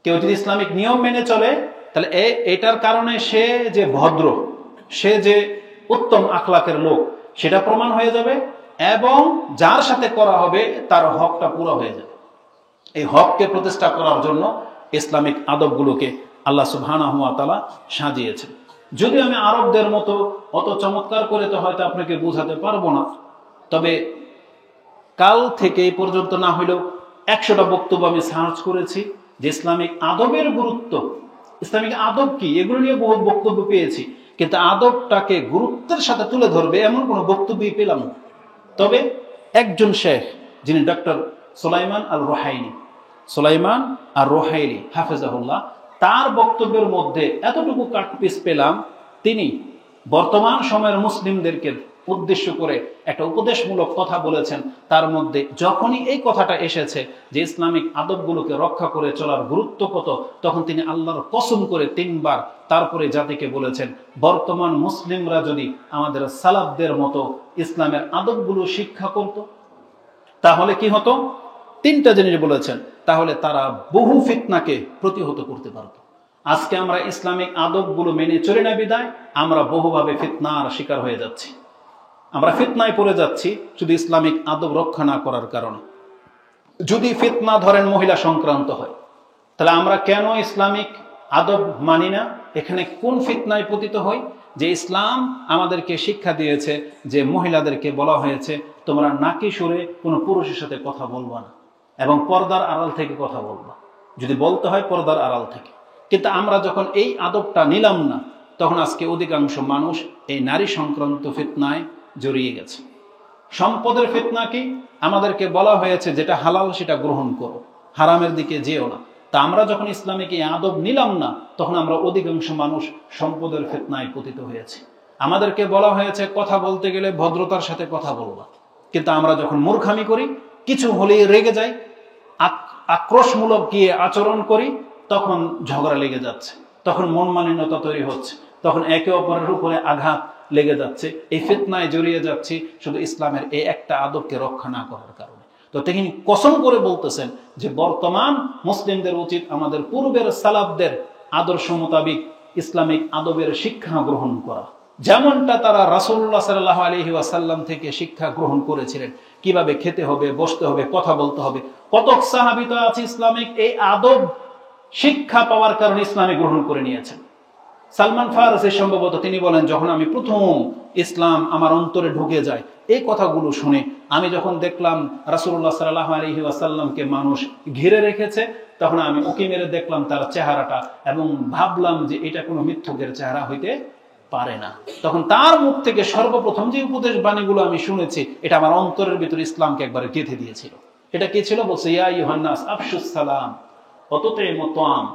কেউ যদি ইসলামিক নিয়ম মেনে চলে তাহলে এটার কারণে সে যে ভদ্র, সে যে উত্তম আখলাকের লোক, সেটা প্রমাণ হয়ে যাবে, এবং যার সাথে করা হবে তার হকটা পুরো হয়ে যাবে। এই হককে প্রতিষ্ঠা করার জন্য ইসলামিক আদবগুলোকে আল্লাহ সুবহানাহু ওয়া তাআলা সাজিয়েছেন। যদি আমি আরবদের মতো অত চমৎকার করে তো হয়তো আপনাকে বোঝাতে পারবো না, তবে কাল থেকে এই পর্যন্ত না হইলেও 100টা বক্তব্য আমি সার্চ করেছি যে ইসলামিক আদবের গুরুত্ব, ইসলামিক আদব কি, এগুলো নিয়ে বহু বক্তব্য পেয়েছি, কিন্তু আদবটাকে গুরুত্বের সাথে তুলে ধরবে এমন কোনো বক্তব্যই পেলাম না। তবে একজন শেখ, যিনি ডক্টর সুলাইমান আল রোহাইলি হাফেজাহুল্লাহ, তার বক্তব্যের মধ্যে এতটুকু কাটপিস পেলাম, তিনি বর্তমান সময়ের মুসলিমদেরকে উদ্দেশ্য করে একটা উপদেশমূলক কথা বলেছেন। তার মধ্যে যখনই এই কথাটা এসেছে যে ইসলামিক আদবগুলোকে রক্ষা করে চলার গুরুত্ব কত, তখন তিনি আল্লাহর কসম করে 3 বার তারপরে জাতিকে বলেছেন, বর্তমান মুসলিমরা যদি আমাদের সালাফদের মতো ইসলামের আদবগুলো শিক্ষা করত তাহলে কি হতো? 3টা জিনিস বলেছেন, তাহলে তারা বহু ফিতনাকে প্রতিহত করতে পারত। আজকে আমরা ইসলামিক আদবগুলো মেনে চলে না বিদায় আমরা বহুভাবে ফিতনার শিকার হয়ে যাচ্ছি। আমরা ফিতনায় পড়ে যাচ্ছি শুধু ইসলামিক আদব রক্ষা না করার কারণে। যদি ফিতনা ধরেন মহিলা সংক্রান্ত হয়, তাহলে আমরা কেন ইসলামিক আদব মানি না? এখানে কোন ফিতনায় পতিত হয়? যে ইসলাম আমাদেরকে শিক্ষা দিয়েছে যে মহিলাদেরকে বলা হয়েছে তোমরা নাকি সুরে কোনো পুরুষের সাথে কথা বলবা না এবং পর্দার আড়াল থেকে কথা বলবা, যদি বলতে হয় পর্দার আড়াল থেকে। কিন্তু আমরা যখন এই আদবটা নিলাম না, তখন আজকে অধিকাংশ মানুষ এই নারী সংক্রান্ত ফিতনায় জড়িয়ে গেছে। সম্পদের ফিতনা কি? আমাদেরকে বলা হয়েছে যেটা হালাল সেটা গ্রহণ করো, হারামের দিকে যেও না। তা আমরা যখন ইসলামিক এই আদব নিলাম না, তখন আমরা অধিকাংশ মানুষ সম্পদের ফিতনায় পতিত হয়েছে। আমাদেরকে বলা হয়েছে কথা বলতে গেলে ভদ্রতার সাথে কথা বলবা, কিন্তু আমরা যখন মূর্খামি করি, কিছু হলেই রেগে যাই, আক্রোশমূলক গিয়ে আচরণ করি, তখন ঝগড়া লেগে যাচ্ছে, তখন মন মালিন্যতা তৈরি হচ্ছে, তখন একে অপরের উপরে আঘাত লেগে যাচ্ছে। এই ফিতনায় জড়িয়ে যাচ্ছি শুধু ইসলামের এই একটা আদবকে রক্ষা না করার কারণে। তো তিনি কসম করে বলতেছেন যে বর্তমান মুসলিমদের উচিত আমাদের পূর্বের সালাফদের আদর্শ মোতাবিক ইসলামিক আদবের শিক্ষা গ্রহণ করা, যেমনটা তারা রাসূলুল্লাহ সাল্লাল্লাহু আলাইহি ওয়াসাল্লাম থেকে শিক্ষা গ্রহণ করেছিলেন। কিভাবে খেতে হবে, বসতে হবে, কথা বলতে হবে। কত সাহাবী তো আছে ইসলামিক এই আদব শিক্ষা পাওয়ার কারণে ইসলামে গ্রহণ করে নিয়েছেন। সালমান ফারসি সম্ভবত তিনি বলেন, যখন আমি প্রথম ইসলাম আমার অন্তরে ঢুকে যায়, এই কথাগুলো শুনে আমি যখন দেখলাম রাসূলুল্লাহ সাল্লাল্লাহু আলাইহি ওয়াসাল্লামকে মানুষ ঘিরে রেখেছে, তখন আমি উকি মেরে দেখলাম তার চেহারাটা এবং ভাবলাম যে এটা কোনো মিথ্যুকের চেহারা হইতে পারে না। তখন তার মুখ থেকে সর্বপ্রথম যে উপদেশ বাণীগুলো আমি শুনেছি, এটা আমার অন্তরের ভিতরে ইসলামকে একবারে গেঁথে দিয়েছিল। এটা কি ছিল? বলছে, ইয়া আইয়ুহান নাস আফশুস সালাম ওয়া তুতিমুত তাআম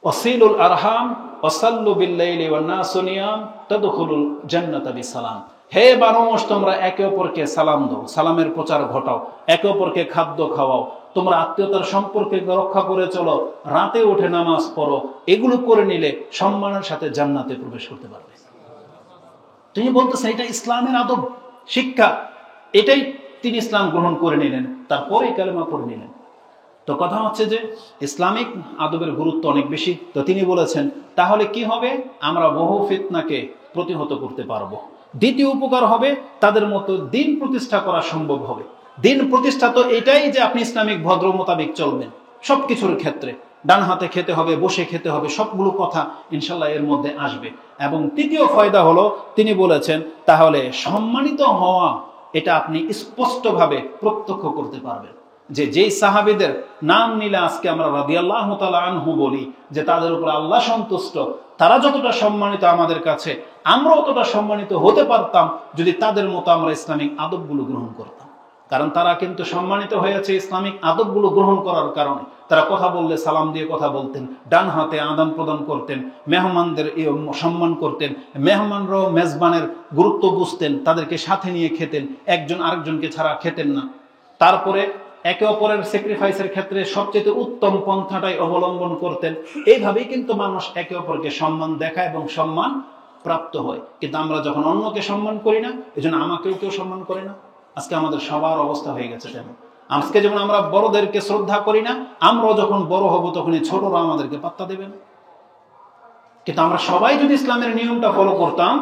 ওয়াসিলুল আরহাম ওয়াসাল্লু বিল-লাইলি ওয়ান-নাসু নিয়াম তাদখুলুল জান্নাতা বিসালাম। হে মানুষ, তোমরা একে অপরকে সালাম দাও, সালামের প্রচার ঘটাও, একে অপরকে খাদ্য খাওয়াও, তোমরা আত্মীয়তার সম্পর্কে রক্ষা করে চলো, রাতে উঠে নামাজ পড়ো। এগুলো করে নিলে সম্মানের সাথে জান্নাতে প্রবেশ করতে পারবে। তিনি বলতেছেন এটা ইসলামের আদব শিক্ষা, এটাই তিনি ইসলাম গ্রহণ করে নিলেন, তারপরে কালেমা পড়ে নিলেন। তো কথা হচ্ছে যে ইসলামিক আদবের গুরুত্ব অনেক বেশি। তো তিনি বলেছেন তাহলে কি হবে? আমরা বহু ফিতনাকে প্রতিহত করতে পারবো। দ্বিতীয় উপকার হবে, তাদের মতো দিন প্রতিষ্ঠা করা সম্ভব হবে। দিন প্রতিষ্ঠা তো এটাই যে আপনি ইসলামিক ভদ্র মোতাবেক চলবেন সবকিছুর ক্ষেত্রে। ডান হাতে খেতে হবে, বসে খেতে হবে, সবগুলো কথা ইনশাল্লাহ এর মধ্যে আসবে। এবং তৃতীয় ফায়দা হলো, তিনি বলেছেন তাহলে সম্মানিত হওয়া এটা আপনি স্পষ্টভাবে প্রত্যক্ষ করতে পারবেন। যে যেই সাহাবীদের নাম নিলে আজকে আমরা রাদিয়াল্লাহু তাআলা আনহু বলি যে তাদের উপর আল্লাহ সন্তুষ্ট, তারা যতটা সম্মানিত আমাদের কাছে, আমরা অতটা সম্মানিত হতে পারতাম যদি তাদের মতো আমরা ইসলামিক আদবগুলো গ্রহণ করতাম। কারণ তারা কিন্তু সম্মানিত হয়েছে ইসলামিক আদবগুলো গ্রহণ করার কারণে। তারা কথা বললে সালাম দিয়ে কথা বলতেন, ডান হাতে আদান প্রদান করতেন, মেহমানদের সম্মান করতেন, মেহমানরাও মেজবানের গুরুত্ব বুঝতেন, তাদেরকে সাথে নিয়ে খেতেন, একজন আরেকজনকে ছাড়া খেতেন না। তারপরে একে অপরের স্যাক্রিফাইসের ক্ষেত্রে সবচেয়ে উত্তম পন্থাটাই অবলম্বন করতেন। এইভাবেই কিন্তু মানুষ একে অপরকে সম্মান দেখায় এবং সম্মান প্রাপ্ত হয়। কিন্তু আমরা যখন অন্যকে সম্মান করি না, এজন্য আমাকেও কেউ সম্মান করে না। আজকে আমাদের সবার অবস্থা হয়ে গেছে তেমন। আজকে যেমন আমরা বড়দেরকে শ্রদ্ধা করি না, আমরাও যখন বড় হব তখনই ছোটরা আমাদেরকে পাত্তা দেবে না। কিন্তু আমরা সবাই যদি ইসলামের নিয়মটা ফলো করতাম,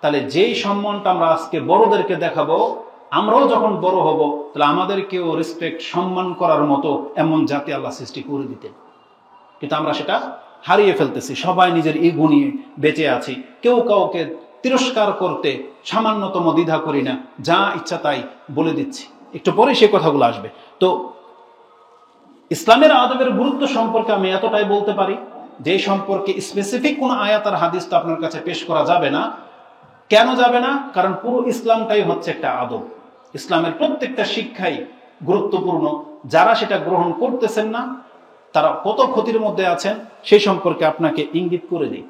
তাহলে যেই সম্মানটা আমরা আজকে বড়দেরকে দেখাবো, আমরাও যখন বড় হব তাহলে আমাদেরকেও রেসপেক্ট, সম্মান করার মতো এমন জাতি আল্লাহ সৃষ্টি করে দিতেন। কিন্তু আমরা সেটা হারিয়ে ফেলতেছি। সবাই নিজের ইগো নিয়ে বেঁচে আছি, কেউ কাউকে তিরস্কার করতে সামান্যতম দ্বিধা করি না, যা ইচ্ছা তাই বলে দিচ্ছি। একটু পরে সে কথাগুলো আসবে। তো ইসলামের আদবের গুরুত্ব সম্পর্কে আমি এতটাই বলতে পারি, যে সম্পর্কে স্পেসিফিক কোন আয়াত আর হাদিস তো আপনার কাছে পেশ করা যাবে না। কেন যাবে না? কারণ পুরো ইসলামটাই হচ্ছে একটা আদব। ইসলামের প্রত্যেকটা শিক্ষাই গুরুত্বপূর্ণ। যারা সেটা গ্রহণ করতেছেন না, তারা কত ক্ষতির মধ্যে আছেন সেই সম্পর্কে আপনাকে ইঙ্গিত করে দিই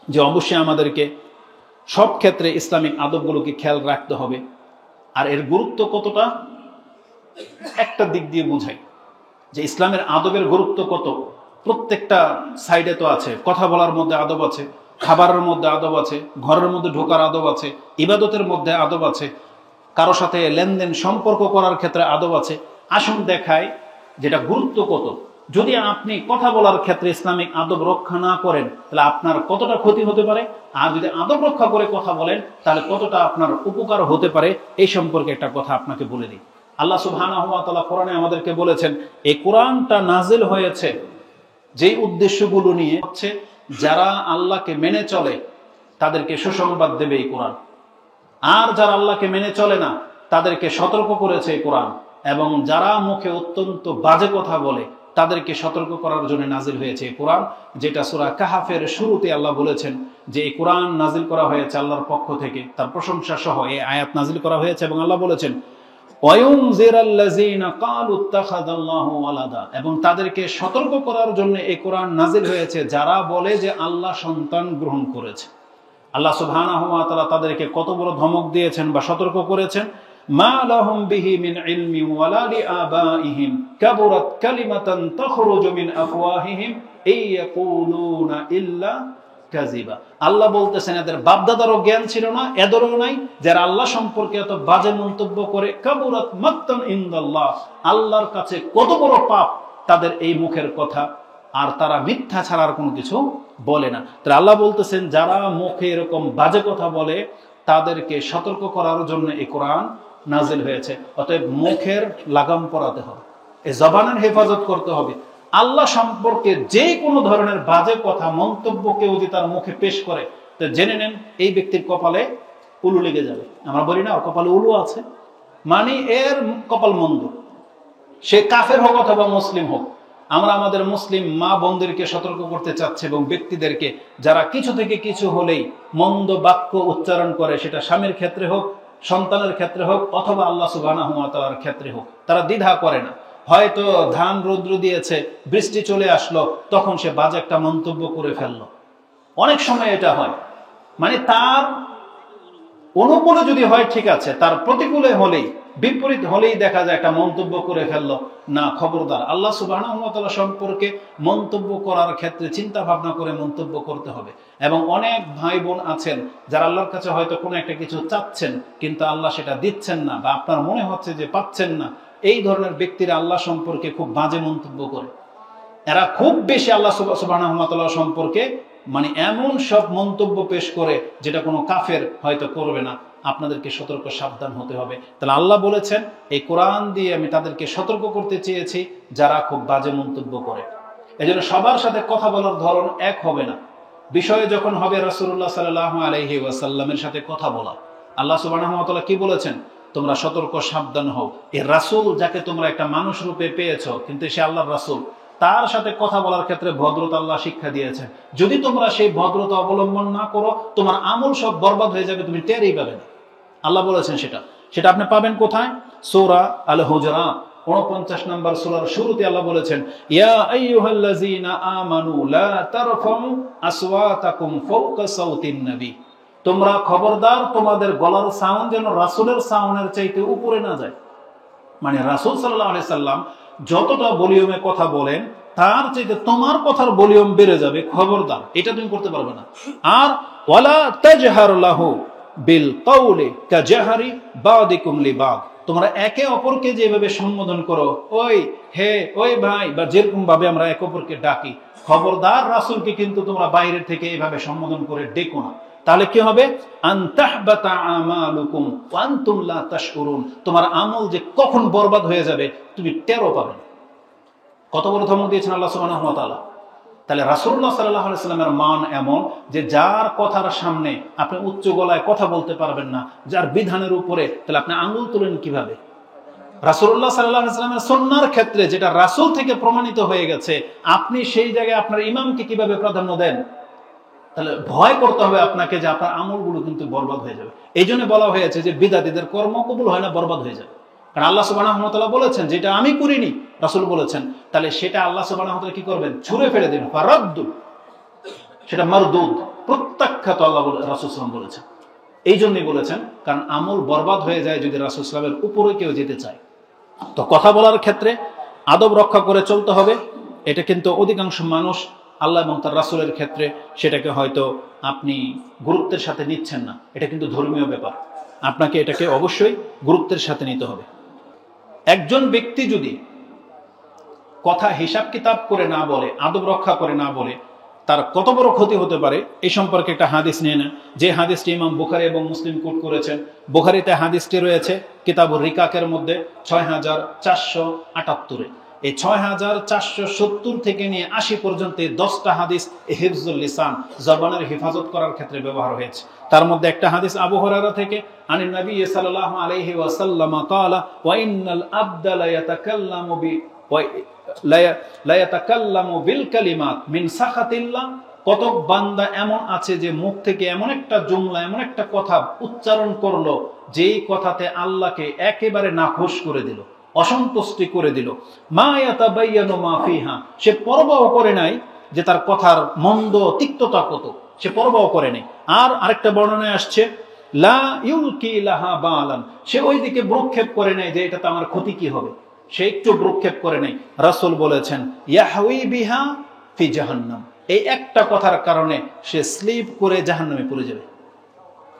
যে অবশ্যই আমাদেরকে সব ক্ষেত্রে ইসলামিক আদবগুলোকে খেয়াল রাখতে হবে। আর এর গুরুত্ব কতটা, একটা দিক দিয়ে বুঝাই যে ইসলামের আদবের গুরুত্ব কত। প্রত্যেকটা সাইডে তো আছে। কথা বলার মধ্যে আদব আছে, খাবারের মধ্যে আদব আছে, ঘরের মধ্যে ঢোকার আদব আছে, ইবাদতের মধ্যে আদব আছে, কারো সাথে লেনদেন সম্পর্ক করার ক্ষেত্রে আদব আছে। আসুন দেখায় যেটা গুরুত্ব কত। যদি আপনি কথা বলার ক্ষেত্রে ইসলামিক আদব রক্ষা না করেন, তাহলে আপনার কতটা ক্ষতি হতে পারে, আর যদি আদব রক্ষা করে কথা বলেন তাহলে কতটা আপনার উপকার হতে পারে, এই সম্পর্কে একটা কথা আপনাকে বলে দিই। আল্লাহ সুবহানাহু ওয়া তাআলা কোরআনে আমাদেরকে বলেছেন, এই কোরআনটা নাজিল হয়েছে যেই উদ্দেশ্যগুলো নিয়ে, হচ্ছে যারা আল্লাহকে মেনে চলে তাদেরকে সুসংবাদ দেবে এই কোরআন, আর যারা আল্লাহকে মেনে চলে না তাদেরকে সতর্ক করেছে এই কোরআন, এবং যারা মুখে অত্যন্ত বাজে কথা বলে তাদেরকে সতর্ক করার জন্য নাজিল হয়েছে এই কোরআন। যেটা সূরা কাহাফের শুরুতে আল্লাহ বলেছেন যে এই কোরআন নাজিল করা হয়েছে আল্লাহর পক্ষ থেকে, তার প্রশংসা সহ এই আয়াত নাজিল করা হয়েছে। এবং আল্লাহ বলেছেন এবং তাদেরকে সতর্ক করার জন্য এই কোরআন নাজিল হয়েছে যারা বলে যে আল্লাহ সন্তান গ্রহণ করেছে। আল্লাহ সুবহানাহু ওয়া তাআলা তাদেরকে কত বড় ধমক দিয়েছেন বা সতর্ক করেছেন, মা লাহুম বিহি মিন ইলমি ওয়ালা লিআবাইহিম কাবুরাত কালিমাতান তাখরুজু মিন আফওয়াহিহিম ইয়াকুলুনা ইল্লা কাযিবা। আল্লাহ বলতেছেন এদের বাপদাদারও জ্ঞান ছিল না, এদেরও নাই, যারা আল্লাহ সম্পর্কে এত বাজে মন্তব্য করে। কাবুরাত মাকতান ইনদাল্লাহ, আল্লাহর কাছে কত বড় পাপ তাদের এই মুখের কথা, আর তারা মিথ্যা ছাড়ার কোনো কিছু বলে না। তাহলে আল্লাহ বলতেছেন যারা মুখে এরকম বাজে কথা বলে তাদেরকে সতর্ক করার জন্য এই কোরআন নাজিল হয়েছে। অতএব মুখের লাগাম পরাতে হবে, এই জবানের হেফাজত করতে হবে। আল্লাহ সম্পর্কে যে কোনো ধরনের বাজে কথা মন্তব্য কেউ যদি তার মুখে পেশ করে, তো জেনে নেন এই ব্যক্তির কপালে উলু লেগে যাবে। আমরা বলি না ওর কপালে উলু আছে, মানে এর কপাল মন্দ, সে কাফের হোক অথবা মুসলিম হোক। আমরা আমাদের মুসলিম মা বোনদেরকে সতর্ক করতে চাচ্ছি এবং ব্যক্তিদেরকে যারা কিছু থেকে কিছু হলেই মন্দ বাক্য উচ্চারণ করে, সেটা স্বামীর ক্ষেত্রে হোক, সন্তানের ক্ষেত্রে হোক, অথবা আল্লাহ সুবহানাহু ওয়া তাআলার ক্ষেত্রে হোক, তারা দ্বিধা করে না। হয়তো ধান রৌদ্র দিয়েছে, বৃষ্টি চলে আসলো, তখন সে বাজে একটা মন্তব্য করে ফেললো। অনেক সময় এটা হয়, মানে তার অনুকূলে যদি হয় ঠিক আছে, তার প্রতিকূলে হলেই, বিপরীত হলেই দেখা যায় একটা মন্তব্য করে ফেললো। না, খবরদার, আল্লাহ সুবহানাহু ওয়া তাআলা সম্পর্কে মন্তব্য করার ক্ষেত্রে চিন্তা ভাবনা করে মন্তব্য করতে হবে। এবং অনেক ভাই বোন আছেন যারা আল্লাহর কাছে হয়তো কোনো একটা কিছু চাচ্ছেন কিন্তু আল্লাহ সেটা দিচ্ছেন না, বা আপনার মনে হচ্ছে যে পাচ্ছেন না। এই ধরনের ব্যক্তিরা আল্লাহ সম্পর্কে খুব বাজে মন্তব্য করে। এরা খুব বেশি আল্লাহ সুবহানাহু ওয়া তাআলা সম্পর্কে মানে এমন সব মন্তব্য পেশ করে যেটা কোনো কাফের হয়তো করবে না। আপনাদেরকে সতর্ক সাবধান হতে হবে। তাহলে আল্লাহ বলেছেন এই কোরআন দিয়ে আমি তাদেরকে সতর্ক করতে চেয়েছি যারা খুব বাজে মন্তব্য করে। এজন্য সবার সাথে কথা বলার ধরন এক হবে না। বিষয়ে যখন হবে রাসূলুল্লাহ সাল্লাল্লাহু আলাইহি ওয়াসাল্লামের সাথে কথা বলা, আল্লাহ সুবহানাহু ওয়া তাআলা কি বলেছেন? তোমরা সতর্ক সাবধান হও। এই রাসূল যাকে তোমরা একটা মানুষ রূপে পেয়েছো, কিন্তু সে আল্লাহর রাসূল, তার সাথে কথা বলার ক্ষেত্রে ভদ্রতা আল্লাহ শিক্ষা দিয়েছেন। যদি তোমরা সেই ভদ্রতা অবলম্বন না করো, তোমার আমল সব বরবাদ হয়ে যাবে, তুমি টেরই পাবে না। আল্লাহ বলেছেন সেটা আপনি পাবেন কোথায়? সূরা আল হুজুরাত 49 নম্বর সূরার শুরুতে আল্লাহ বলেছেন, ইয়া আইয়ুহাল্লাযীনা আমানু লা তারফাউ আসওয়াতাকুম ফাওকা সাওতিন নবী। তোমরা খবরদার, তোমাদের গলার সাউন্ড যেন রাসূলের সাউন্ডের চাইতে উপরে না যায়। মানে রাসূল সাল্লাল্লাহু আলাইহি সাল্লাম যতটা ভলিউমে কথা বলেন, তার চাইতে তোমার কথার ভলিউম বেড়ে যাবে, খবরদার, এটা তুমি করতে পারবে না। আর ওয়ালা তাজহার লাহু বিল কাউলি কাজাহারি বাদিকুম লিবাদ। তোমরা একে অপরকে যেভাবে সম্বোধন করো, ওই হে, ওই ভাই, বা যেরকম ভাবে আমরা একে অপরকে ডাকি, খবরদার রাসূলকে কিন্তু তোমরা বাইরে থেকে এইভাবে সম্বোধন করে ডেকো না। তাহলে কি হবে? আনতাহবাতা আমালুকুম ওয়া আনতুম লা তাশউরুন। তোমার আমল যে কখন বরবাদ হয়ে যাবে তুমি টেরও পাবে না। কত বড় ধমক দিয়েছেন আল্লাহ সুবহানাহু ওয়া তাআলা। তাহলে রাসূলুল্লাহ সাল্লাল্লাহু আলাইহি ওয়াসাল্লামের মান এমন যে যার কথার সামনে আপনি উচ্চ গলায় কথা বলতে পারবেন না, যার বিধানের উপরে, তাহলে আপনি আঙ্গুল তুলেন কিভাবে? রাসূলুল্লাহ সাল্লাল্লাহু আলাইহি ওয়াসাল্লামের সুন্নাহর ক্ষেত্রে যেটা রাসূল থেকে প্রমাণিত হয়ে গেছে, আপনি সেই জায়গায় আপনার ইমামকে কিভাবে প্রাধান্য দেন? তাহলে ভয় করতে হবে আপনাকে যে আপনার আমলগুলো কিন্তু বরবাদ হয়ে যাবে। এই জন্য বলা হয়েছে যে বিদআতীদের কর্ম কবুল হয় না, বরবাদ হয়ে যাবে। কারণ আল্লাহ সুবহানাহু ওয়া তাআলা বলেছেন যেটা আমি করিনি, রাসূল বলেছেন, তাহলে সেটা আল্লাহ সুবহানাহু ওয়া তাআলা কি করবেন? ছুঁড়ে ফেলে দিবেন, ফারাদ্দু, সেটা মারদুদ, প্রত্যাখ্যাত, আল্লাহ রাসূল সাল্লাল্লাহু আলাইহি ওয়াসাল্লাম বলেছেন। এই জন্যই বলেছেন, কারণ আমল বরবাদ হয়ে যায় যদি রাসূল সাল্লাল্লাহু আলাইহি ওয়াসাল্লামের উপরে কেউ যেতে চায়। তো কথা বলার ক্ষেত্রে আদব রক্ষা করে চলতে হবে। এটা কিন্তু অধিকাংশ মানুষ আল্লাহ এবং তার রাসূলের ক্ষেত্রে সেটাকে হয়তো আপনি গুরুত্বের সাথে নিচ্ছেন না। এটা কিন্তু ধর্মীয় ব্যাপার, আপনাকে এটাকে অবশ্যই গুরুত্বের সাথে নিতে হবে। একজন ব্যক্তি যদি কথা হিসাব কিতাব করে না বলে, আদব রক্ষা করে না বলে, তার কত বড় ক্ষতি হতে পারে এই সম্পর্কে একটা হাদিস নিয়ে নেন, যে হাদিসটি ইমাম বুখারী এবং মুসলিম কোট করেছেন। বুখারীতে হাদিসটি রয়েছে কিতাবুর রিকাকের মধ্যে 6478-এ। এই 6470 থেকে নিয়ে 80 পর্যন্ত 10টা হাদিস হিফজুল লিসান, জবানের হেফাজত করার ক্ষেত্রে ব্যবহার হয়েছে। তার মধ্যে একটা হাদিস আবু হুরায়রা থেকে, আনিন নবী সাল্লাল্লাহু আলাইহি ওয়াসাল্লাম ক্বালা ওয়া ইন্নাল আবদা লা ইয়াতাকাল্লামু বিল কালিমাত মিন সাখাতিল্লাহ। কতক বান্দা এমন আছে যে মুখ থেকে এমন একটা জুমলা, এমন একটা কথা উচ্চারণ করলো, যেই কথাতে আল্লাহকে একেবারে নাখোশ করে দিল, অসন্তুষ্টি করে দিল। মা ইয়াতাবায়ানু মা ফিহা, সে পরবাও করে নাই যে তার কথার মন্দ তিক্ততা কত, সে পরবাও করে নাই। আর আরেকটা বর্ণনায় আসছে, লা ইউলকি লাহা বালান, সে ওই দিকে ভ্রুক্ষেপ করে নাই যে এটাতে আমার ক্ষতি কি হবে, সে একটু ভ্রুক্ষেপ করে নাই। রাসূল বলেছেন, ইয়াহউই বিহা ফি জাহান্নাম, এই একটা কথার কারণে সে স্লিপ করে জাহান্নামে পড়ে যাবে,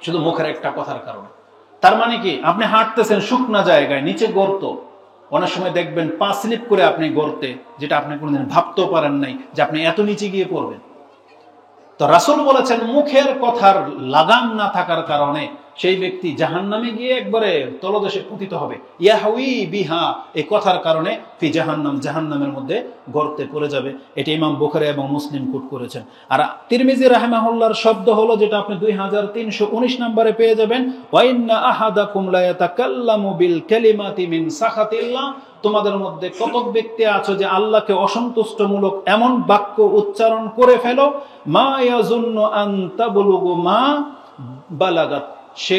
শুধু মুখের একটা কথার কারণে। তার মানে কি, আপনি হাঁটতেছেন শুকনা জায়গায়, নিচে গর্ত, অনেক সময় দেখবেন পা স্লিপ করে আপনি গর্তে, যেটা আপনি কোনোদিন ভাবতেও পারেন নাই যে আপনি এত নিচে গিয়ে পড়বেন। তো রাসূল বলেছেন মুখের কথার লাগাম না থাকার কারণে সেই ব্যক্তি জাহান্নামে গিয়ে একবারে তলদেশে পতিত হবে। ইয়াহউই বিহা, এই কথার কারণে ফি জাহান্নাম, জাহান্নামের মধ্যে গর্তে পড়ে যাবে। এটা ইমাম বুখারী এবং মুসলিম কোট করেছেন। আর তিরমিজি রাহিমাহুল্লাহর শব্দ হলো, যেটা আপনি 2319 নম্বরে পেয়ে যাবেন, ওয়া ইন্না আহাদাকুম লা ইয়াতাকাল্লামু বিল কালিমাতি মিন সাখাতিল্লাহ, তোমাদের মধ্যে কতক ব্যক্তি আছে যে আল্লাহকে অসন্তুষ্টমূলক এমন বাক্য উচ্চারণ করে ফেলো, মা ইয়াজুন্নু আন তাবলুগু মা বালাগাত, সে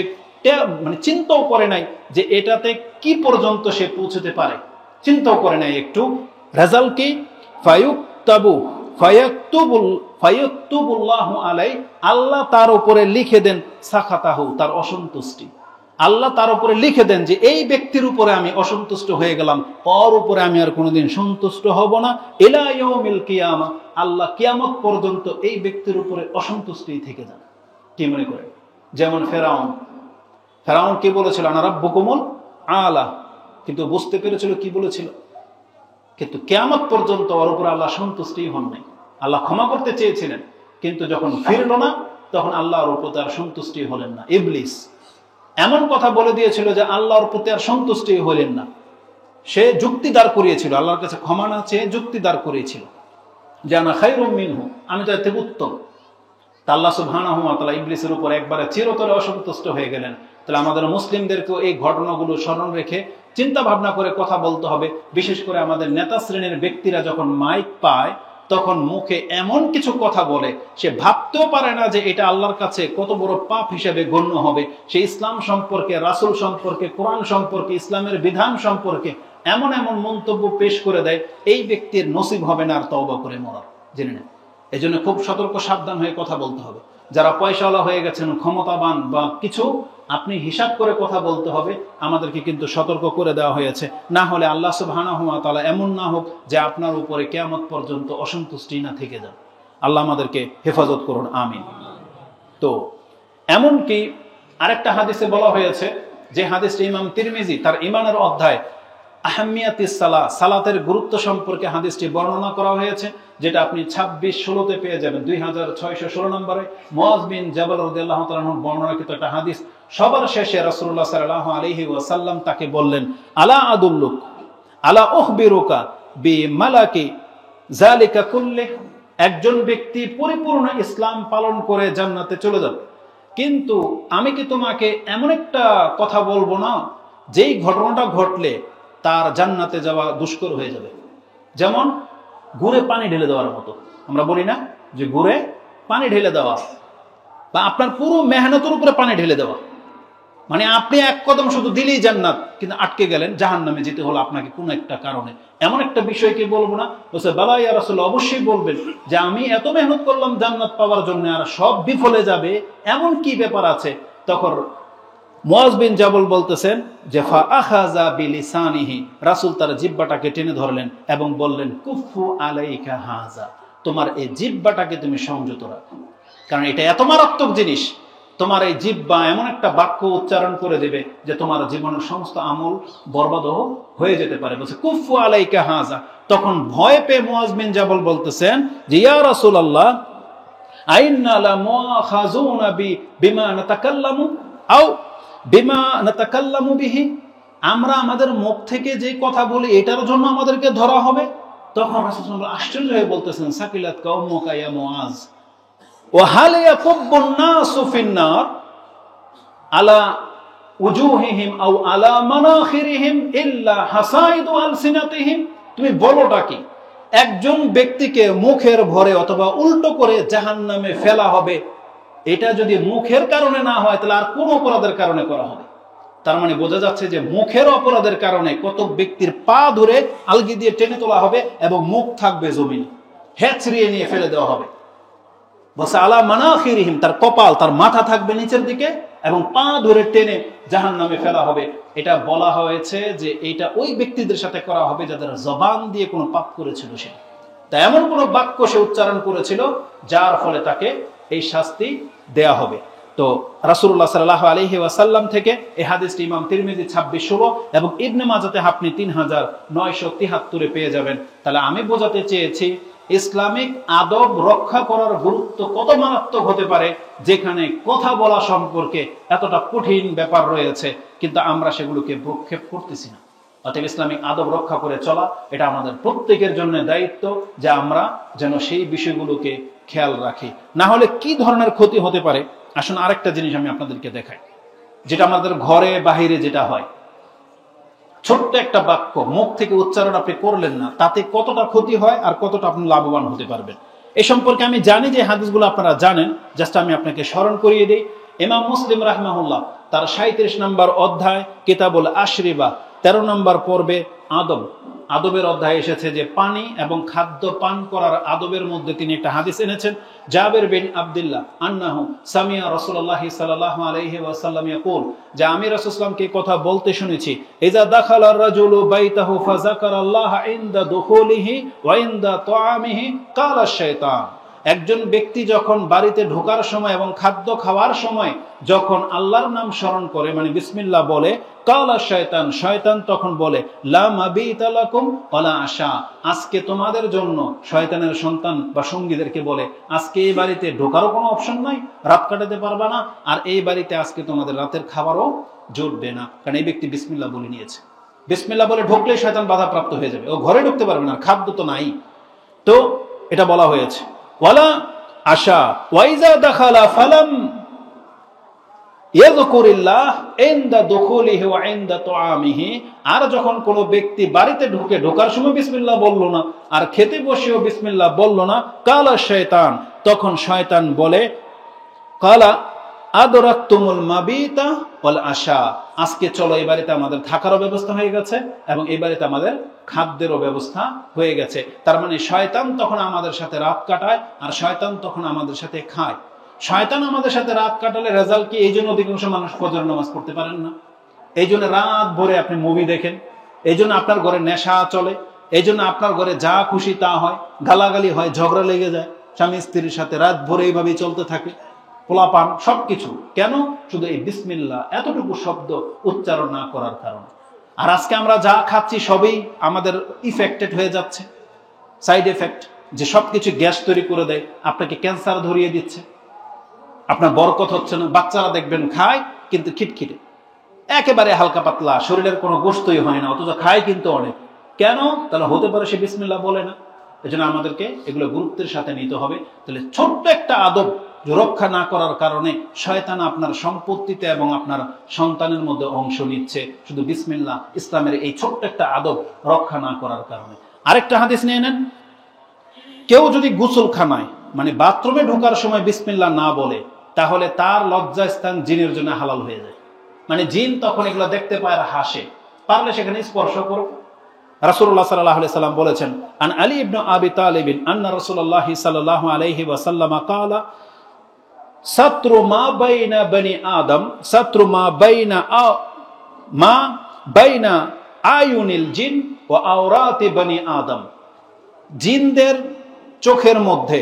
মানে চিন্তাও করে নাই যে এটাতে কি পর্যন্ত সে পৌঁছতে পারে, চিন্তাও করে নাই একটু। রেজাল্ট কি? ফায়াকতুবুল্লাহু আলাই, আল্লাহ তার উপরে লিখে দেন সাখাতাহু, তার অসন্তুষ্টি। আল্লাহ তার উপরে লিখে দেন যে এই ব্যক্তির উপরে আমি অসন্তুষ্ট হয়ে গেলাম, ওর উপরে আমি আর কোনোদিন সন্তুষ্ট হব না। ইলা ইয়াউমিল কিয়ামা, আল্লাহ কিয়ামত পর্যন্ত এই ব্যক্তির উপরে অসন্তুষ্টি থেকে যান। কি মনে করে? যেমন ফেরাউন কি বলেছিল? আনা রাব্বুকুমুল আলা, কিন্তু বুঝতে পেরেছিল কি বলেছিল, কিন্তু কিয়ামত পর্যন্ত ওর উপরে আল্লাহ সন্তুষ্টি হন নাই। আল্লাহ ক্ষমা করতে চেয়েছিলেন, কিন্তু যখন ফিরল না তখন আল্লাহর উপর তার সন্তুষ্টি হলেন না। ইবলিস এমন কথা বলে দিয়েছিল যে আল্লাহর প্রতি আর সন্তুষ্টি হলেন না। সে যুক্তি দাঁড় করিয়েছিল, আল্লাহর কাছে ক্ষমা না চেয়ে যুক্তি দাঁড় করিয়েছিল। যে আনা খায়রুম মিনহু, আমি তো এর থেকে উত্তম। তা আল্লাহ সুবহানাহু ওয়া তাআলা ইবলিসের উপর একবারে চিরতরে অসন্তুষ্ট হয়ে গেলেন। তাহলে আমাদের মুসলিমদেরকেও এই ঘটনাগুলো স্মরণ রেখে চিন্তা ভাবনা করে কথা বলতে হবে। বিশেষ করে আমাদের নেতা শ্রেণীর ব্যক্তিরা যখন মাইক পায় তখন মুখে এমন কিছু কথা বলে, সে ভাবতেও পারে না যে এটা আল্লাহর কাছে কত বড় পাপ হিসেবে গণ্য হবে। সে ইসলাম সম্পর্কে, রাসূল সম্পর্কে, কোরআন সম্পর্কে, ইসলামের বিধান সম্পর্কে এমন এমন মন্তব্য পেশ করে দেয়, এই ব্যক্তির নসিব হবে না আর তওবা করে মরার। জেনে নেন, এই জন্য খুব সতর্ক সাবধান হয়ে কথা বলতে হবে। যারা পয়সাওয়ালা হয়ে গেছেন, ক্ষমতাবান বা কিছু, আপনি হিসাব করে কথা বলতে হবে। আমাদেরকে কিন্তু সতর্ক করে দেওয়া হয়েছে, না হলে আল্লাহ সুবহানাহু ওয়া তাআলা এমন না হোক যে আপনার উপরে কিয়ামত পর্যন্ত অসন্তুষ্টি না থেকে যান। আল্লাহ আমাদেরকে হেফাজত করুন, আমিন। তো এমনকি আরেকটা হাদিসে বলা হয়েছে, যে হাদিসটি ইমাম তিরমিজি তার ঈমানের অধ্যায় আহমিয়াতিস সালাহ, সালাতের গুরুত্ব সম্পর্কে হাদিসটি বর্ণনা করা হয়েছে, যেটা আপনি 26-16 পেয়ে যাবেন, 2616 নম্বরে। মুআয বিন জাবাল রাদিয়াল্লাহু তাআলা আনহু বর্ণনাকৃত একটা হাদিস। সবার শেষে রাসূলুল্লাহ সাল্লাল্লাহু আলাইহি ওয়াসাল্লাম তাকে বললেন, আলা আদুল্লুক আলা উখবিরুকা বিমালাকি যালিকা কুল্লি, একজন ব্যক্তি পরিপূর্ণ ইসলাম পালন করে জান্নাতে চলে যাবে, কিন্তু আমি কি তোমাকে এমন একটা কথা বলবো না যেই ঘটনাটা ঘটলে তার জান্নাতে যাওয়া দুষ্কর হয়ে যাবে? যেমন গুড়ে পানি ঢেলে দেওয়ার মতো। আমরা বলি না যে গুড়ে পানি ঢেলে দেওয়া, বা আপনার পুরো মেহনতের উপরে পানি ঢেলে দেওয়া, মানে আপনি এক কদম শুধু দিলেই জান্নাত, কিন্তু আটকে গেলেন, জাহান্নামে যেতে হলো আপনাকে কোনো একটা কারণে। এমন একটা বিষয়কে বলবো না? বলছে বালা ইয়া রাসূলুল্লাহ, অবশ্যই বলবেন যে আমি এত মেহনত করলাম জান্নাত পাওয়ার জন্য, আর সব বিফলে যাবে, এমন কি ব্যাপার আছে? তখন মুআয বিন জাবাল বলতেছেন যে ফা আখাযা বিলিসানিহি, রাসূল তার জিহ্বাটাকে টেনে ধরলেন এবং বললেন কুফু আলাইকা হাযা, তোমার এই জিহ্বাটাকে তুমি সংযত রাখো, কারণ এটা এত মারাত্মক জিনিস। তোমার এই জিহ্বা এমন একটা বাক্য উচ্চারণ করে দেবে যে তোমার জীবনের সমস্ত আমল বরবাদ হয়ে যেতে পারে। বলছে কুফু আলাইকা হাযা। তখন ভয় পেয়ে মুআয বিন জাবাল বলতেছেন যে ইয়া রাসূলুল্লাহ, আইন্না লা মুআখাযুনা বিমা নাতাকাল্লামু আও বিমা নাতাকাল্লামু বিহি, আমরা আমাদের মুখ থেকে যে কথা বলি এটার জন্য আমাদেরকে ধরা হবে? তখন রাসূল সাল্লাল্লাহু আলাইহি ওয়াসাল্লাম আশ্চর্য হয়ে বলতেছেন সাকিলাতকা উম্মুকা ইয়া মুআয ওয়া হাল ইয়াকুব্বুন নাসু ফিন-নার আলা উজুহিহিম আও আলা মানাখিরিহিম ইল্লা হাসাইদু আলসিনাতিহিম। তুমি বলোটা কি? একজন ব্যক্তিকে মুখের ভরে অথবা উল্টো করে জাহান্নামে ফেলা হবে, এটা যদি মুখের কারণে না হয় তাহলে আর কোন অপরাধের কারণে করা হবে? তার মানে বোঝা যাচ্ছে যে মুখের অপরাধের কারণে কত ব্যক্তির পা ধরে আলগি দিয়ে টেনে তোলা হবে এবং মুখ থাকবে জমিনে, হেঁচড়িয়ে নিয়ে ফেলে দেওয়া হবে। বসে আলা মানাখিরিহিম, তার কপাল, তার মাথা থাকবে নিচের দিকে এবং পা ধরে টেনে জাহান্নামে ফেলা হবে। এটা বলা হয়েছে যে এটা ওই ব্যক্তিদের সাথে করা হবে যাদের জবান দিয়ে কোনো পাপ করেছিল, সে তা এমন কোন বাক্য সে উচ্চারণ করেছিল যার ফলে তাকে এই শাস্তি দেয়া হবে। তো রাসূলুল্লাহ সাল্লাল্লাহু আলাইহি ওয়াসাল্লাম থেকে এই হাদিসটি ইমাম তিরমিজি 2616 এবং ইবনে মাজাতে আপনি 3973 পেয়ে যাবেন। তাহলে আমি বোঝাতে চেয়েছি ইসলামিক আদব রক্ষা করার গুরুত্ব কত মারাত্মক হতে পারে, যেখানে কথা বলা সম্পর্কে এতটা কঠিন ব্যাপার রয়েছে, কিন্তু আমরা সেগুলোকে ভ্রুক্ষেপ করতেছি না। অতএব ইসলামিক আদব রক্ষা করে চলা এটা আমাদের প্রত্যেকের জন্য দায়িত্ব, যে আমরা যেন সেই বিষয়গুলোকে খেয়াল রাখি, না হলে কি ধরনের ক্ষতি হতে পারে। আসুন আরেকটা জিনিস আমি আপনাদেরকে দেখাই, যেটা আমাদের ঘরে বাহিরে যেটা হয়। ছোট্ট একটা বাক্য মুখ থেকে উচ্চারণ আপনি করলেন না, তাতে কতটা ক্ষতি হয় আর কতটা আপনি লাভবান হতে পারবেন, এ সম্পর্কে আমি জানি যে হাদিসগুলো আপনারা জানেন, জাস্ট আমি আপনাকে স্মরণ করিয়ে দিই। ইমাম মুসলিম রাহমাহুল্লাহ তার 37 নম্বর অধ্যায় কিতাবুল আশরিবা 13 নম্বর পর্বে আদবের অধ্যায় এসেছে যে পানি এবং খাদ্য পান করার আদবের মধ্যে তিনি একটা হাদিস এনেছেন। জাবের বিন আব্দুল্লাহ আন্নাহু সামিয়া রাসূলুল্লাহ সাল্লাল্লাহু আলাইহি ওয়াসাল্লাম ইয়াকুল, যে আমি রাসূল সাল্লাল্লাহু আলাইহি কথা বলতে শুনেছি, ইজা দাখালার রাজুলু বাইতাহু ফাযাকারাল্লাহ ইনদা দুখুলিহি ওয়া ইনদা তুআমিহি ক্বালা শাইতান, একজন ব্যক্তি যখন বাড়িতে ঢোকার সময় এবং খাদ্য খাওয়ার সময় যখন আল্লাহর নাম স্মরণ করে, মানে বিসমিল্লাহ বলে, কালা শয়তান, শয়তান তখন বলে লা মাবিতা লাকুম ওয়ালা আশা, আজকে তোমাদের জন্য, শয়তানের সন্তান বা সঙ্গীদেরকে বলে আজকে এই বাড়িতে ঢোকারও কোনো অপশন নাই, রাত কাটাতে পারবা না, আর এই বাড়িতে আজকে তোমাদের রাতের খাবারও জুটবে না, কারণ এই ব্যক্তি বিসমিল্লাহ বলে নিয়েছে। বিসমিল্লাহ বলে ঢুকলে শয়তান বাধাপ্রাপ্ত হয়ে যাবে, ও ঘরে ঢুকতে পারবে না, খাদ্য তো নাই। তো এটা বলা হয়েছে। ওয়ালা আশা ওয়াইজা দাখালা ফালাম ইয়াযকুরিল্লাহ ইনদা দুখুলিহি ওয়া ইনদা তুআমিহি, আর যখন কোনো ব্যক্তি বাড়িতে ঢোকার সময় বিসমিল্লাহ বলল না, আর খেতে বসেও বিসমিল্লাহ বলল না, কালা শয়তান, তখন শয়তান বলে, কালা আদরাকতুমুল মাবিতা ওয়াল আশা, আজকে চলো এই বাড়িতে আমাদের থাকারও ব্যবস্থা হয়ে গেছে এবং এই বাড়িতে আমাদের খাদ্যেরও ব্যবস্থা হয়ে গেছে। তার মানে শয়তান তখন আমাদের সাথে রাত কাটায়, আর শয়তান তখন আমাদের সাথে খায়। শয়তান আমাদের সাথে রাত কাটালে রেজাল্ট কি? এই জন্য অধিকাংশ মানুষ ফজর নামাজ পড়তে পারেন না, এই জন্য রাত ভরে আপনি মুভি দেখেন, এই জন্য আপনার ঘরে নেশা চলে, এই জন্য আপনার ঘরে যা খুশি তা হয়, গালাগালি হয়, ঝগড়া লেগে যায় স্বামী স্ত্রীর সাথে, রাত ভরে এইভাবেই চলতে থাকে, পোলাপান সবকিছু। কেন? শুধু এই বিসমিল্লাহ এতটুকু শব্দ উচ্চারণ না করার কারণে। আর আজকে আমরা যা খাচ্ছি সবই আমাদের ইফেক্টেড হয়ে যাচ্ছে, সাইড এফেক্ট, যে সবকিছু গ্যাস তৈরি করে দেয়, আপনাকে ক্যান্সার ধরিয়ে দিচ্ছে, আপনার বরকত হচ্ছে না। বাচ্চারা দেখবেন খায় কিন্তু খিটখিটে, একেবারে হালকা পাতলা, শরীরের কোনো গোশতই হয় না, অথচ খায় কিন্তু অনেক। কেন? তাহলে হতে পারে সে বিসমিল্লাহ বলে না। এই জন্য আমাদেরকে এগুলো গুরুত্বের সাথে নিতে হবে। তাহলে ছোট্ট একটা আদব রক্ষা না করার কারণে শয়তান আপনার সম্পত্তিতে এবং আপনার সন্তানের মধ্যে অংশ নিচ্ছে, শুধু বিসমিল্লাহ ইসলামের এই ছোট্ট একটা আদব রক্ষা না করার কারণে। আরেকটা হাদিস নিয়ে নেন, কেউ যদি গোসলখানায় মানে বাথরুমে ঢোকার সময় বিসমিল্লাহ না বলে, তাহলে তার লজ্জাস্থান জিনের জন্য হালাল হয়ে যায়। মানে জিন তখন এগুলো দেখতে পায় আর হাসে, পারলে সেখানে স্পর্শ করো। রাসূলুল্লাহ সাল্লাল্লাহু আলাইহি সাল্লাম বলেছেন, আন আলী ইবনে আবি তালিব আন্না রাসূলুল্লাহ সাল্লাল্লাহু আলাইহি ওয়াসাল্লাম ক্বালা সাতরু মা বাইনা বনি আদম সাতরু মা বাইনা আয়ুনিল জিন ওয়া আওরাতি বনি আদম, জিনদের চোখের মধ্যে,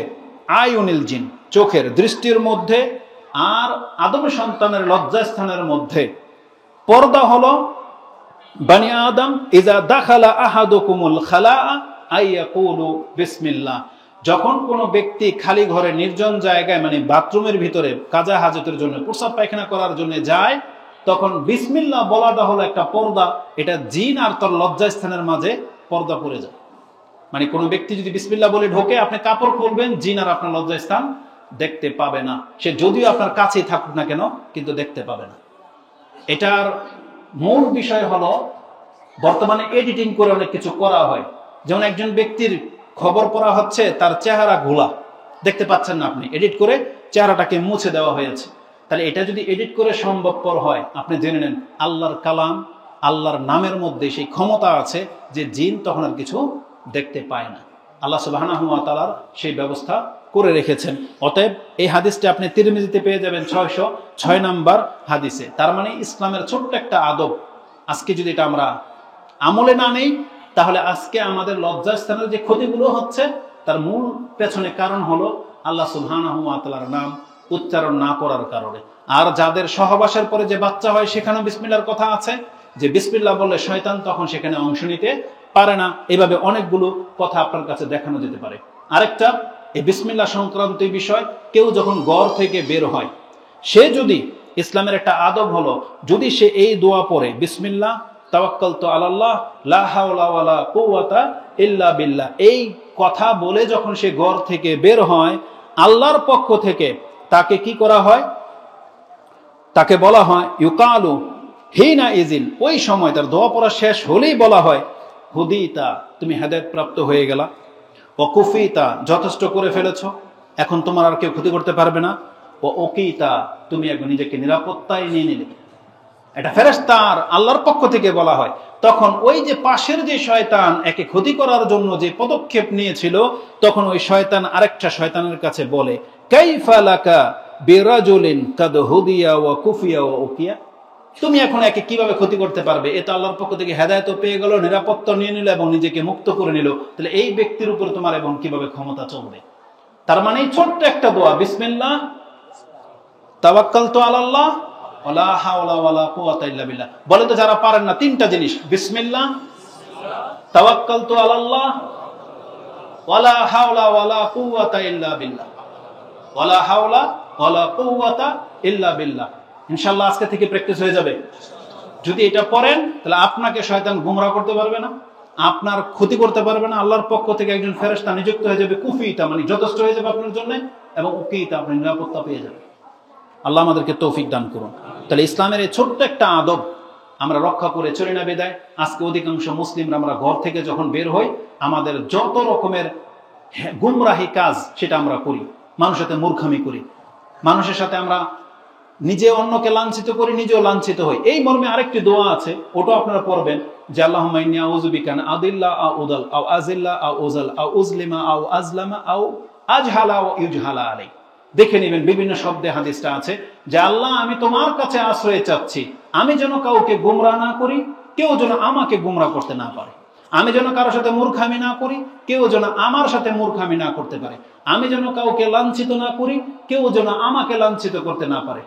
আয়ুনিল জিন চোখের দৃষ্টির মধ্যে, আর আদম সন্তানের লজ্জাস্থানের মধ্যে পর্দা হলো বনি আদম ইজা দাখালা আহাদুকুমুল খালাআ আইয়াকুলু বিসমিল্লাহ, যখন কোনো ব্যক্তি খালি ঘরে নির্জন জায়গায় মানে বাথরুমের ভিতরে কাজা হাজতের জন্য প্রস্রাব পায়খানা করার জন্য যায়, তখন বিসমিল্লাহ বলাটা হলো একটা পর্দা। এটা জিন আর তার লজ্জাস্থানের মাঝে পর্দা পড়ে যায়। মানে কোনো ব্যক্তি যদি বিসমিল্লাহ বলে ঢোকে, আপনি কাপড় খুলবেন, জিন আর আপনার লজ্জাস্থান দেখতে পাবে না। সে যদিও আপনার কাছেই থাকুক না কেন, কিন্তু দেখতে পাবে না। এটার মূল বিষয় হলো, বর্তমানে এডিটিং করে অনেক কিছু করা হয়। যেমন একজন ব্যক্তির খবর পড়া হচ্ছে, তার চেহারা ঘোলা, দেখতে পাচ্ছেন না আপনি, এডিট করে চেহারাটাকে মুছে দেওয়া হয়েছে। তাহলে এটা যদি এডিট করে সম্ভবপর হয়, আপনি জেনে নেন আল্লাহর কালাম, আল্লাহর নামের মধ্যে সেই ক্ষমতা আছে যে জিন তখন আর কিছু দেখতে পায় না। আল্লাহ সুবহানাহু ওয়া তাআলার সেই ব্যবস্থা করে রেখেছেন। অতএব এই হাদিসটি আপনি তিরমিজিতে পেয়ে যাবেন 606 নম্বর হাদিসে। তার মানে ইসলামের ছোট্ট একটা আদব, আজকে যদি এটা আমরা আমলে না নেই, তাহলে আজকে আমাদের লজ্জাস্থানের যে ক্ষতিগুলো হচ্ছে, তার মূল পেছনে কারণ হলো আল্লাহ সুবহানাহু ওয়া তাআলার নাম উচ্চারণ না করার কারণে। আর যাদের সহবাসের পরে যে বাচ্চা হয়, সেখানেও বিসমিল্লাহর কথা আছে, যে বিসমিল্লাহ বললে শয়তান তখন সেখানে অংশ নিতে পারে না। এভাবে অনেকগুলো কথা আপনার কাছে দেখানো যেতে পারে। আরেকটা, এই বিসমিল্লাহ সংক্রান্ত বিষয়, কেউ যখন ঘর থেকে বের হয়, সে যদি, ইসলামের একটা আদব হলো, যদি সে এই দোয়া পড়ে, বিসমিল্লাহ তাওয়াক্কালতু আলাল্লাহ লা হাওলা ওয়ালা কুওয়াতা ইল্লা বিল্লাহ, এই কথা বলে যখন সে ঘর থেকে বের হয়, আল্লাহর পক্ষ থেকে তাকে কি করা হয়? তাকে বলা হয় ইউকালু হিনা ইজিন, ওই সময় তার দোয়া পড়া শেষ হলেই বলা হয়, হুদিতা, তুমি হেদায়েত প্রাপ্ত হয়ে গেলা, ও কুফিতা, যথেষ্ট করে ফেলেছ, এখন তোমার আর কেউ ক্ষতি করতে পারবে না, ও ওকিতা, তুমি একবার নিজেকে নিরাপত্তায় নিয়ে নিলে। এটা ফেরেশতার আল্লাহর পক্ষ থেকে বলা হয়। তখন ওই যে পাশের যে শয়তান একে ক্ষতি করার জন্য যে পদক্ষেপ নিয়েছিল, তখন ওই শয়তান আরেকটা শয়তানের কাছে বলে, কাইফা লাকা বিরাজুলিন কাদ হুদিয়া ওয়া কুফিয়া ওয়া উকিয়া, তুমি এখন একে কিভাবে ক্ষতি করতে পারবে? এটা আল্লাহর পক্ষ থেকে হেদায়েতও পেয়ে গেল, নিরাপত্তা নিয়ে নিল এবং নিজেকে মুক্ত করে নিল। তাহলে এই ব্যক্তির উপর তোমার এবং কিভাবে ক্ষমতা চলবে? তার মানে ছোট্ট একটা দোয়া, বিসমিল্লাহ তাওয়াক্কালতু আলাল্লাহ ওয়ালা হাওলা ওয়ালা কুওয়াতা ইল্লা বিল্লাহ। বলেন তো যারা পারেন না, তিনটা জিনিস, বিসমিল্লাহ তাওয়াক্কালতু আলাল্লাহ ওয়ালা হাওলা ওয়ালা কুওয়াতা ইল্লা বিল্লাহ, ওয়ালা হাওলা ওয়ালা কুওয়াতা ইল্লা বিল্লাহ। ইনশাআল্লাহ আজকে থেকে প্র্যাকটিস হয়ে যাবে। যদি এটা পড়েন, তাহলে আপনাকে শয়তান গুমরাহ করতে পারবে না, আপনার ক্ষতি করতে পারবে না। আল্লাহর পক্ষ থেকে একজন ফেরেশতা নিযুক্ত হয়ে যাবে, কুফিতা মানে যথেষ্ট হয়ে যাবে আপনার জন্য, এবং উকিতা আপনি নিরাপত্তা পেয়ে যাবেন। আল্লাহ আমাদেরকে তৌফিক দান করুন। তাহলে ইসলামের এই ছোট্ট একটা আদব আমরা রক্ষা করে চলি না বিদায় আজকে অধিকাংশ মুসলিমরা আমরা ঘর থেকে যখন বের হই আমাদের যত রকমের গুমরাহি কাজ সেটা আমরা করি, মানুষের সাথে মূর্খামি করি, মানুষের সাথে আমরা নিজে অন্যকে লাঞ্ছিত করি, নিজেও লাঞ্ছিত হই। এই মর্মে আরেকটি দোয়া আছে, ওটাও আপনারা পড়বেন যে আল্লাহুম্মা ইন্নী আউযু বিকা আন আদিল্লা আও উদাল আও আজিল্লা আও উজাল আও উজলিমা আও আজলামা আও আজহালা আও ইউজহালা আলাই। দেখে নেবেন বিভিন্ন শব্দে হাদিসটা আছে যে আল্লাহ আমি তোমার কাছে আশ্রয় চাচ্ছি, আমি যেন কাউকে গুমরাহ না করি, কেউ যেন আমাকে গুমরাহ করতে না পারে। আমি যেন কারোর সাথে মূর্খামি না করি, কেউ যেন আমার সাথে মূর্খামি না করতে পারে। আমি যেন কাউকে লাঞ্ছিত না করি, কেউ যেন আমাকে লাঞ্ছিত করতে না পারে।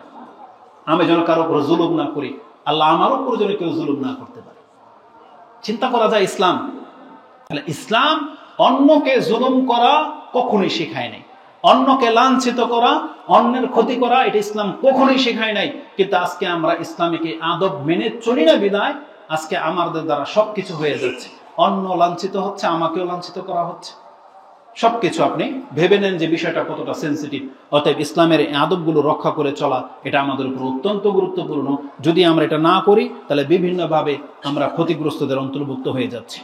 আমি যেন কারোর উপর জুলুম না করি, আল্লাহ আমার উপর যেন কেউ জুলুম না করতে পারে। চিন্তা করা যায় ইসলাম। তাহলে ইসলাম অন্যকে জুলুম করা কখনোই শেখায় নাই, অন্যকে লাঞ্ছিত করা, অন্যের ক্ষতি করা, এটা ইসলাম কখনোই শেখায় নাই। কিন্তু আজকে আমরা ইসলামিক আদব মেনে চলি না বিদায় আজকে আমাদের দ্বারা সবকিছু হয়ে যাচ্ছে, অন্য লাঞ্ছিত হচ্ছে, আমাকেও লাঞ্ছিত করা হচ্ছে, সবকিছু। আপনি ভেবে নেন যে বিষয়টা কতটা সেন্সিটিভ। অতএব ইসলামের এই আদবগুলো রক্ষা করে চলা এটা আমাদের উপর অত্যন্ত গুরুত্বপূর্ণ। যদি আমরা এটা না করি তাহলে বিভিন্নভাবে আমরা ক্ষতিগ্রস্তদের অন্তর্ভুক্ত হয়ে যাচ্ছি।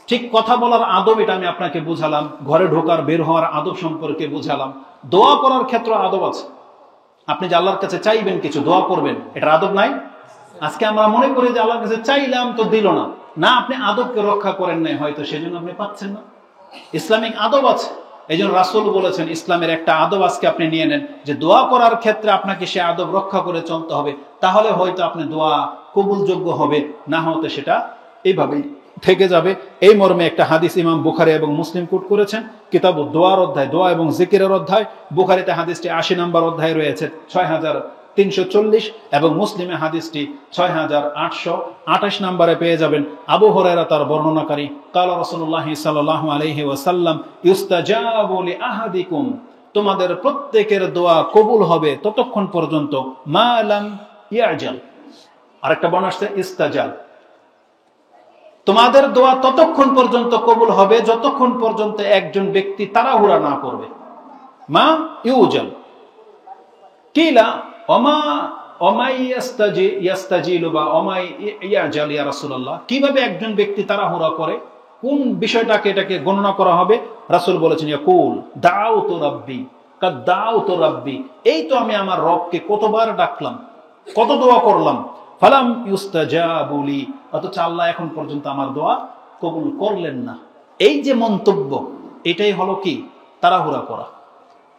ঠিক কথা বলার আদব এটা আমি আপনাকে বুঝালাম, ঘরে ঢোকার বের হওয়ার আদব সম্পর্কে বুঝালাম। দোয়া করার ক্ষেত্রে আদব আছে। আপনি যে আল্লাহর কাছে চাইবেন কিছু, দোয়া করবেন, এটার আদব নাই? আজকে আমরা মনে করি যে আল্লাহর কাছে চাইলাম তো দিল না, না আপনি আদবকে রক্ষা করেন নাই, হয়তো সেজন্য আপনি পাচ্ছেন না। ইসলামিক আদব আছে। এই জন্য রাসূল বলেছেন ইসলামের একটা আদব আজকে আপনি নিয়ে নেন যে দোয়া করার ক্ষেত্রে আপনাকে সে আদব রক্ষা করে চলতে হবে, তাহলে হয়তো আপনি দোয়া কবুলযোগ্য হবে, না হতে সেটা এইভাবেই থেকে যাবে। এই মর্মে একটা হাদিস ইমাম বুখারী এবং মুসলিম কোট করেছেন, কিতাবুদ দোয়ার অধ্যায়, দোয়া এবং জিকিরের অধ্যায়। বুখারীতে হাদিসটি ৮০ নম্বর অধ্যায়ে রয়েছে ৬৩৪০, এবং মুসলিমে হাদিসটি ৬৮২৮ নম্বরে পেয়ে যাবেন। আবু হুরায়রা তার বর্ণনাকারী, কালা রাসূলুল্লাহ সাল্লাল্লাহু আলাইহি ওয়াসাল্লাম ইউস্তাজাবু লিআহাদিকুম, তোমাদের প্রত্যেকের দোয়া কবুল হবে ততক্ষণ পর্যন্ত মা লাম ইয়াজাল। আরেকটা বর্ণনা আসছে ইস্তাজাল, তোমাদের দোয়া ততক্ষণ পর্যন্ত কবুল হবে যতক্ষণ পর্যন্ত একজন ব্যক্তি তাড়াহুড়া না করবে। মা ইউজাল কিলা ওমা ওমাই ইয়াস্তাজিলু বা ওমাই ইয়াজাল ইয়া রাসূলুল্লাহ, কিভাবে একজন ব্যক্তি তাড়াহুড়া করে, কোন বিষয়টাকে এটাকে গণনা করা হবে? রাসূল বলেছেন ইয়াকুল দাউতু রাব্বি কাদ দাউতু রাব্বি, এই তো আমি আমার রবকে কতবার ডাকলাম, কত দোয়া করলাম, ফালাম ইউস্তাজাবু লি, অথচ আল্লাহ এখন পর্যন্ত আমার দোয়া কবুল করলেন না। এই যে মন্তব্য, এটাই হলো কি? তাড়াহুড়া করা।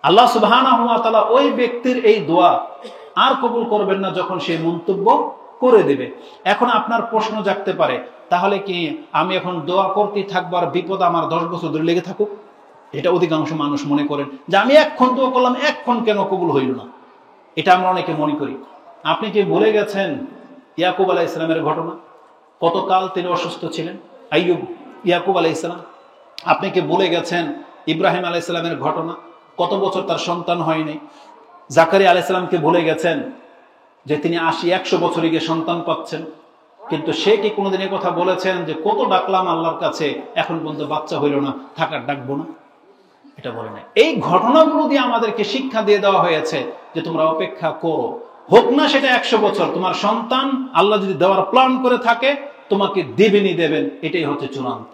আল্লাহ সুবহানাহু ওয়া তাআলা ওই ব্যক্তির এই দোয়া আর কবুল করবেন না যখন সে মন্তব্য করে দেবে। এখন আপনার প্রশ্ন জাগতে পারে, তাহলে কি আমি এখন দোয়া করতেই থাকবো আর বিপদ আমার 10 বছর ধরে লেগে থাকুক? এটা অধিকাংশ মানুষ মনে করেন যে আমি এক্ষণ দোয়া করলাম, এক্ষণ কেন কবুল হইল না? এটা আমরা অনেকে মনে করি। আপনি কি ভুলে গেছেন ইয়াকুব আলাইহিস সালামের ঘটনা? কতকাল তিনি অসুস্থ ছিলেন? আইয়ুব, ইয়াকুব আলাইহিস সালাম। আপনি কি ভুলে গেছেন ইব্রাহিম আলাইহিস সালামের ঘটনা? কত বছর তার সন্তান হয়নি। জাকারিয়া আলাইহিস সালামকে ভুলে গেছেন যে তিনি 80-100 বছরে গিয়ে সন্তান পাচ্ছেন, কিন্তু সে কি কোনোদিন এই কথা বলেছেন যে কত ডাকলাম আল্লাহর কাছে, এখন পর্যন্ত বাচ্চা হইল না, থাকার ডাকবো না? এটা বলে নাই। এই ঘটনাগুলো দিয়ে আমাদেরকে শিক্ষা দিয়ে দেওয়া হয়েছে যে তোমরা অপেক্ষা করো, হোক না সেটা 100 বছর, তোমার সন্তান আল্লাহ যদি দেওয়ার প্ল্যান করে থাকে তোমাকে দেবেনই দেবেন, এটাই হচ্ছে চূড়ান্ত।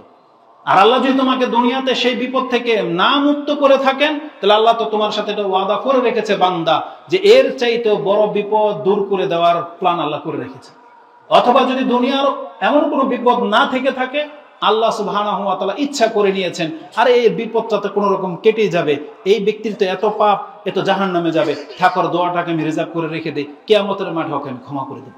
আর আল্লাহ যদি তোমাকে দুনিয়াতে সেই বিপদ থেকে না মুক্ত করে থাকেন, তাহলে আল্লাহ তো তোমার সাথে এটা ওয়াদা করে রেখেছে বান্দা যে এর চাইতে বড় বিপদ দূর করে দেওয়ার প্ল্যান আল্লাহ করে রেখেছে। অথবা যদি দুনিয়ার এমন কোনো বিপদ না থেকে থাকে, আল্লাহ সুবহানাহু ওয়া তাআলা ইচ্ছা করে নিয়েছেন আরে এই বিপদটা তো কোনো রকম কেটে যাবে, এই ব্যক্তির তো এত পাপ, এত জাহান্নামে যাবে, ঠাকুর দোয়াটাকে আমি রিজার্ভ করে রেখে দেই, কিয়ামতের মাঠে ওকে আমি ক্ষমা করে দেব।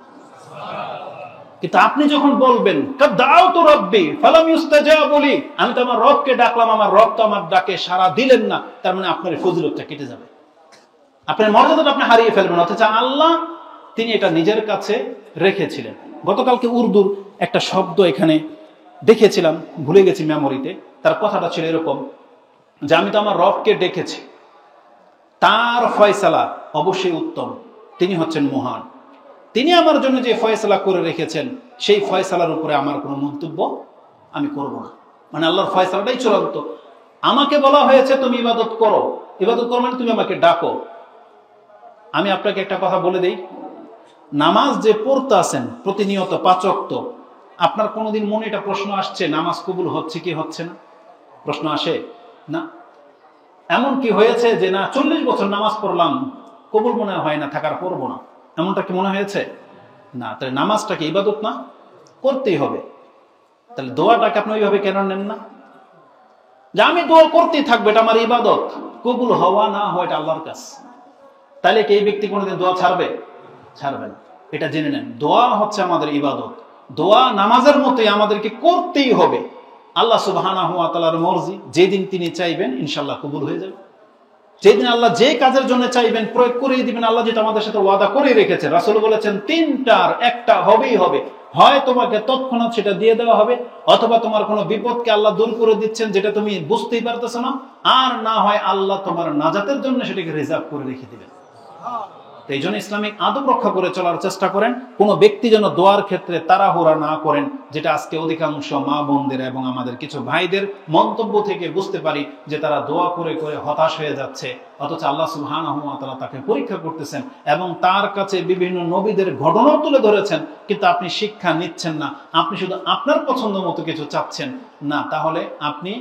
কিন্তু আপনি যখন বলবেন দাউতু রাব্বি ফালাম ইউস্তাজাবু লি, আমি তো আমার রবকে ডাকলাম, আমার রব তো আমার ডাকে সাড়া দিলেন না, তার মানে আপনার ফজিলতটা কেটে যাবে, আপনার মর্যাদাটা আপনি হারিয়ে ফেলবেন। অথচ আল্লাহ তিনি এটা নিজের কাছে রেখেছিলেন। গতকালকে উর্দুর একটা শব্দ এখানে দেখেছিলাম, ভুলে গেছি মেমোরিতে। তার কথাটা ছিল এরকম যে আমি তো আমার রবকে ডেকেছি, তার ফয়সালা অবশ্যই উত্তম, তিনি হচ্ছেন মহান, তিনি আমার জন্য যে ফয়সালা করে রেখেছেন সেই ফয়সালার উপরে আমার কোনো মন্তব্য আমি করব না। মানে আল্লাহর ফয়সালাটাই চূড়ান্ত। আমাকে বলা হয়েছে তুমি ইবাদত করো, ইবাদত করো মানে তুমি আমাকে ডাকো। আমি আপনাকে একটা কথা বলে দেই, নামাজ যে পড়তে আছেন প্রতিনিয়ত 5 ওয়াক্ত, আপনার কোনোদিন মনে এটা প্রশ্ন আসছে নামাজ কবুল হচ্ছে কি হচ্ছে না? প্রশ্ন আসে না। এমন কি হয়েছে যে না 40 বছর নামাজ পড়লাম, কবুল মনে হয় না, থাকার পড়বো না, এমনটা কি মনে হয়েছে? না। তাহলে নামাজটা কি ইবাদত না? করতেই হবে। তাহলে দোয়াটাকে আপনি ওইভাবে কেন নেন না যে আমি দোয়া করতেই থাকবো, এটা আমার ইবাদত, কবুল হওয়া না হয় এটা আল্লাহর কাছে। তাহলে কি এই ব্যক্তি কোনোদিন দোয়া ছাড়বে? ছাড়বে না। এটা জেনে নেন, দোয়া হচ্ছে আমাদের ইবাদত। দোয়া নামাজের মতোই আমাদেরকে করতেই হবে। আল্লাহ সুবহানাহু ওয়া তাআলার মর্জি, যেদিন তিনি চাইবেন ইনশাআল্লাহ কবুল হয়ে যাবে। যেদিন আল্লাহ যে কাজের জন্য চাইবেন প্রয়োগ করিয়ে দিবেন। আল্লাহ যেটা আমাদের সাথে ওয়াদা করে রেখেছে, রাসূল বলেছেন 3টার একটা হবেই হবে। হয় তোমাকে তৎক্ষণাৎ সেটা দিয়ে দেওয়া হবে, অথবা তোমার কোনো বিপদকে আল্লাহ দূর করে দিচ্ছেন যেটা তুমি বুঝতেই পারতেছো না, আর না হয় আল্লাহ তোমার নাজাতের জন্য সেটাকে রিজার্ভ করে রেখে দিবেন। এই জন্য ইসলামিক আদব রক্ষা করে চলার চেষ্টা করেন। কোনো ব্যক্তি যেন দোয়ার ক্ষেত্রে তাড়াহুড়া না করেন, যেটা আজকে অধিকাংশ মা বোনদের এবং আমাদের কিছু ভাইদের মন্তব্য থেকে বুঝতে পারি যে তারা দোয়া করে করে হতাশ হয়ে যাচ্ছে, অথচ আল্লাহ সুবহানাহু ওয়া তাআলা তাকে পরীক্ষা করতেছেন এবং তার কাছে বিভিন্ন নবীদের ঘটনাও তুলে ধরেছেন, কিন্তু আপনি শিক্ষা নিচ্ছেন না, আপনি শুধু আপনার পছন্দ মতো কিছু চাচ্ছেন না। তাহলে আপনি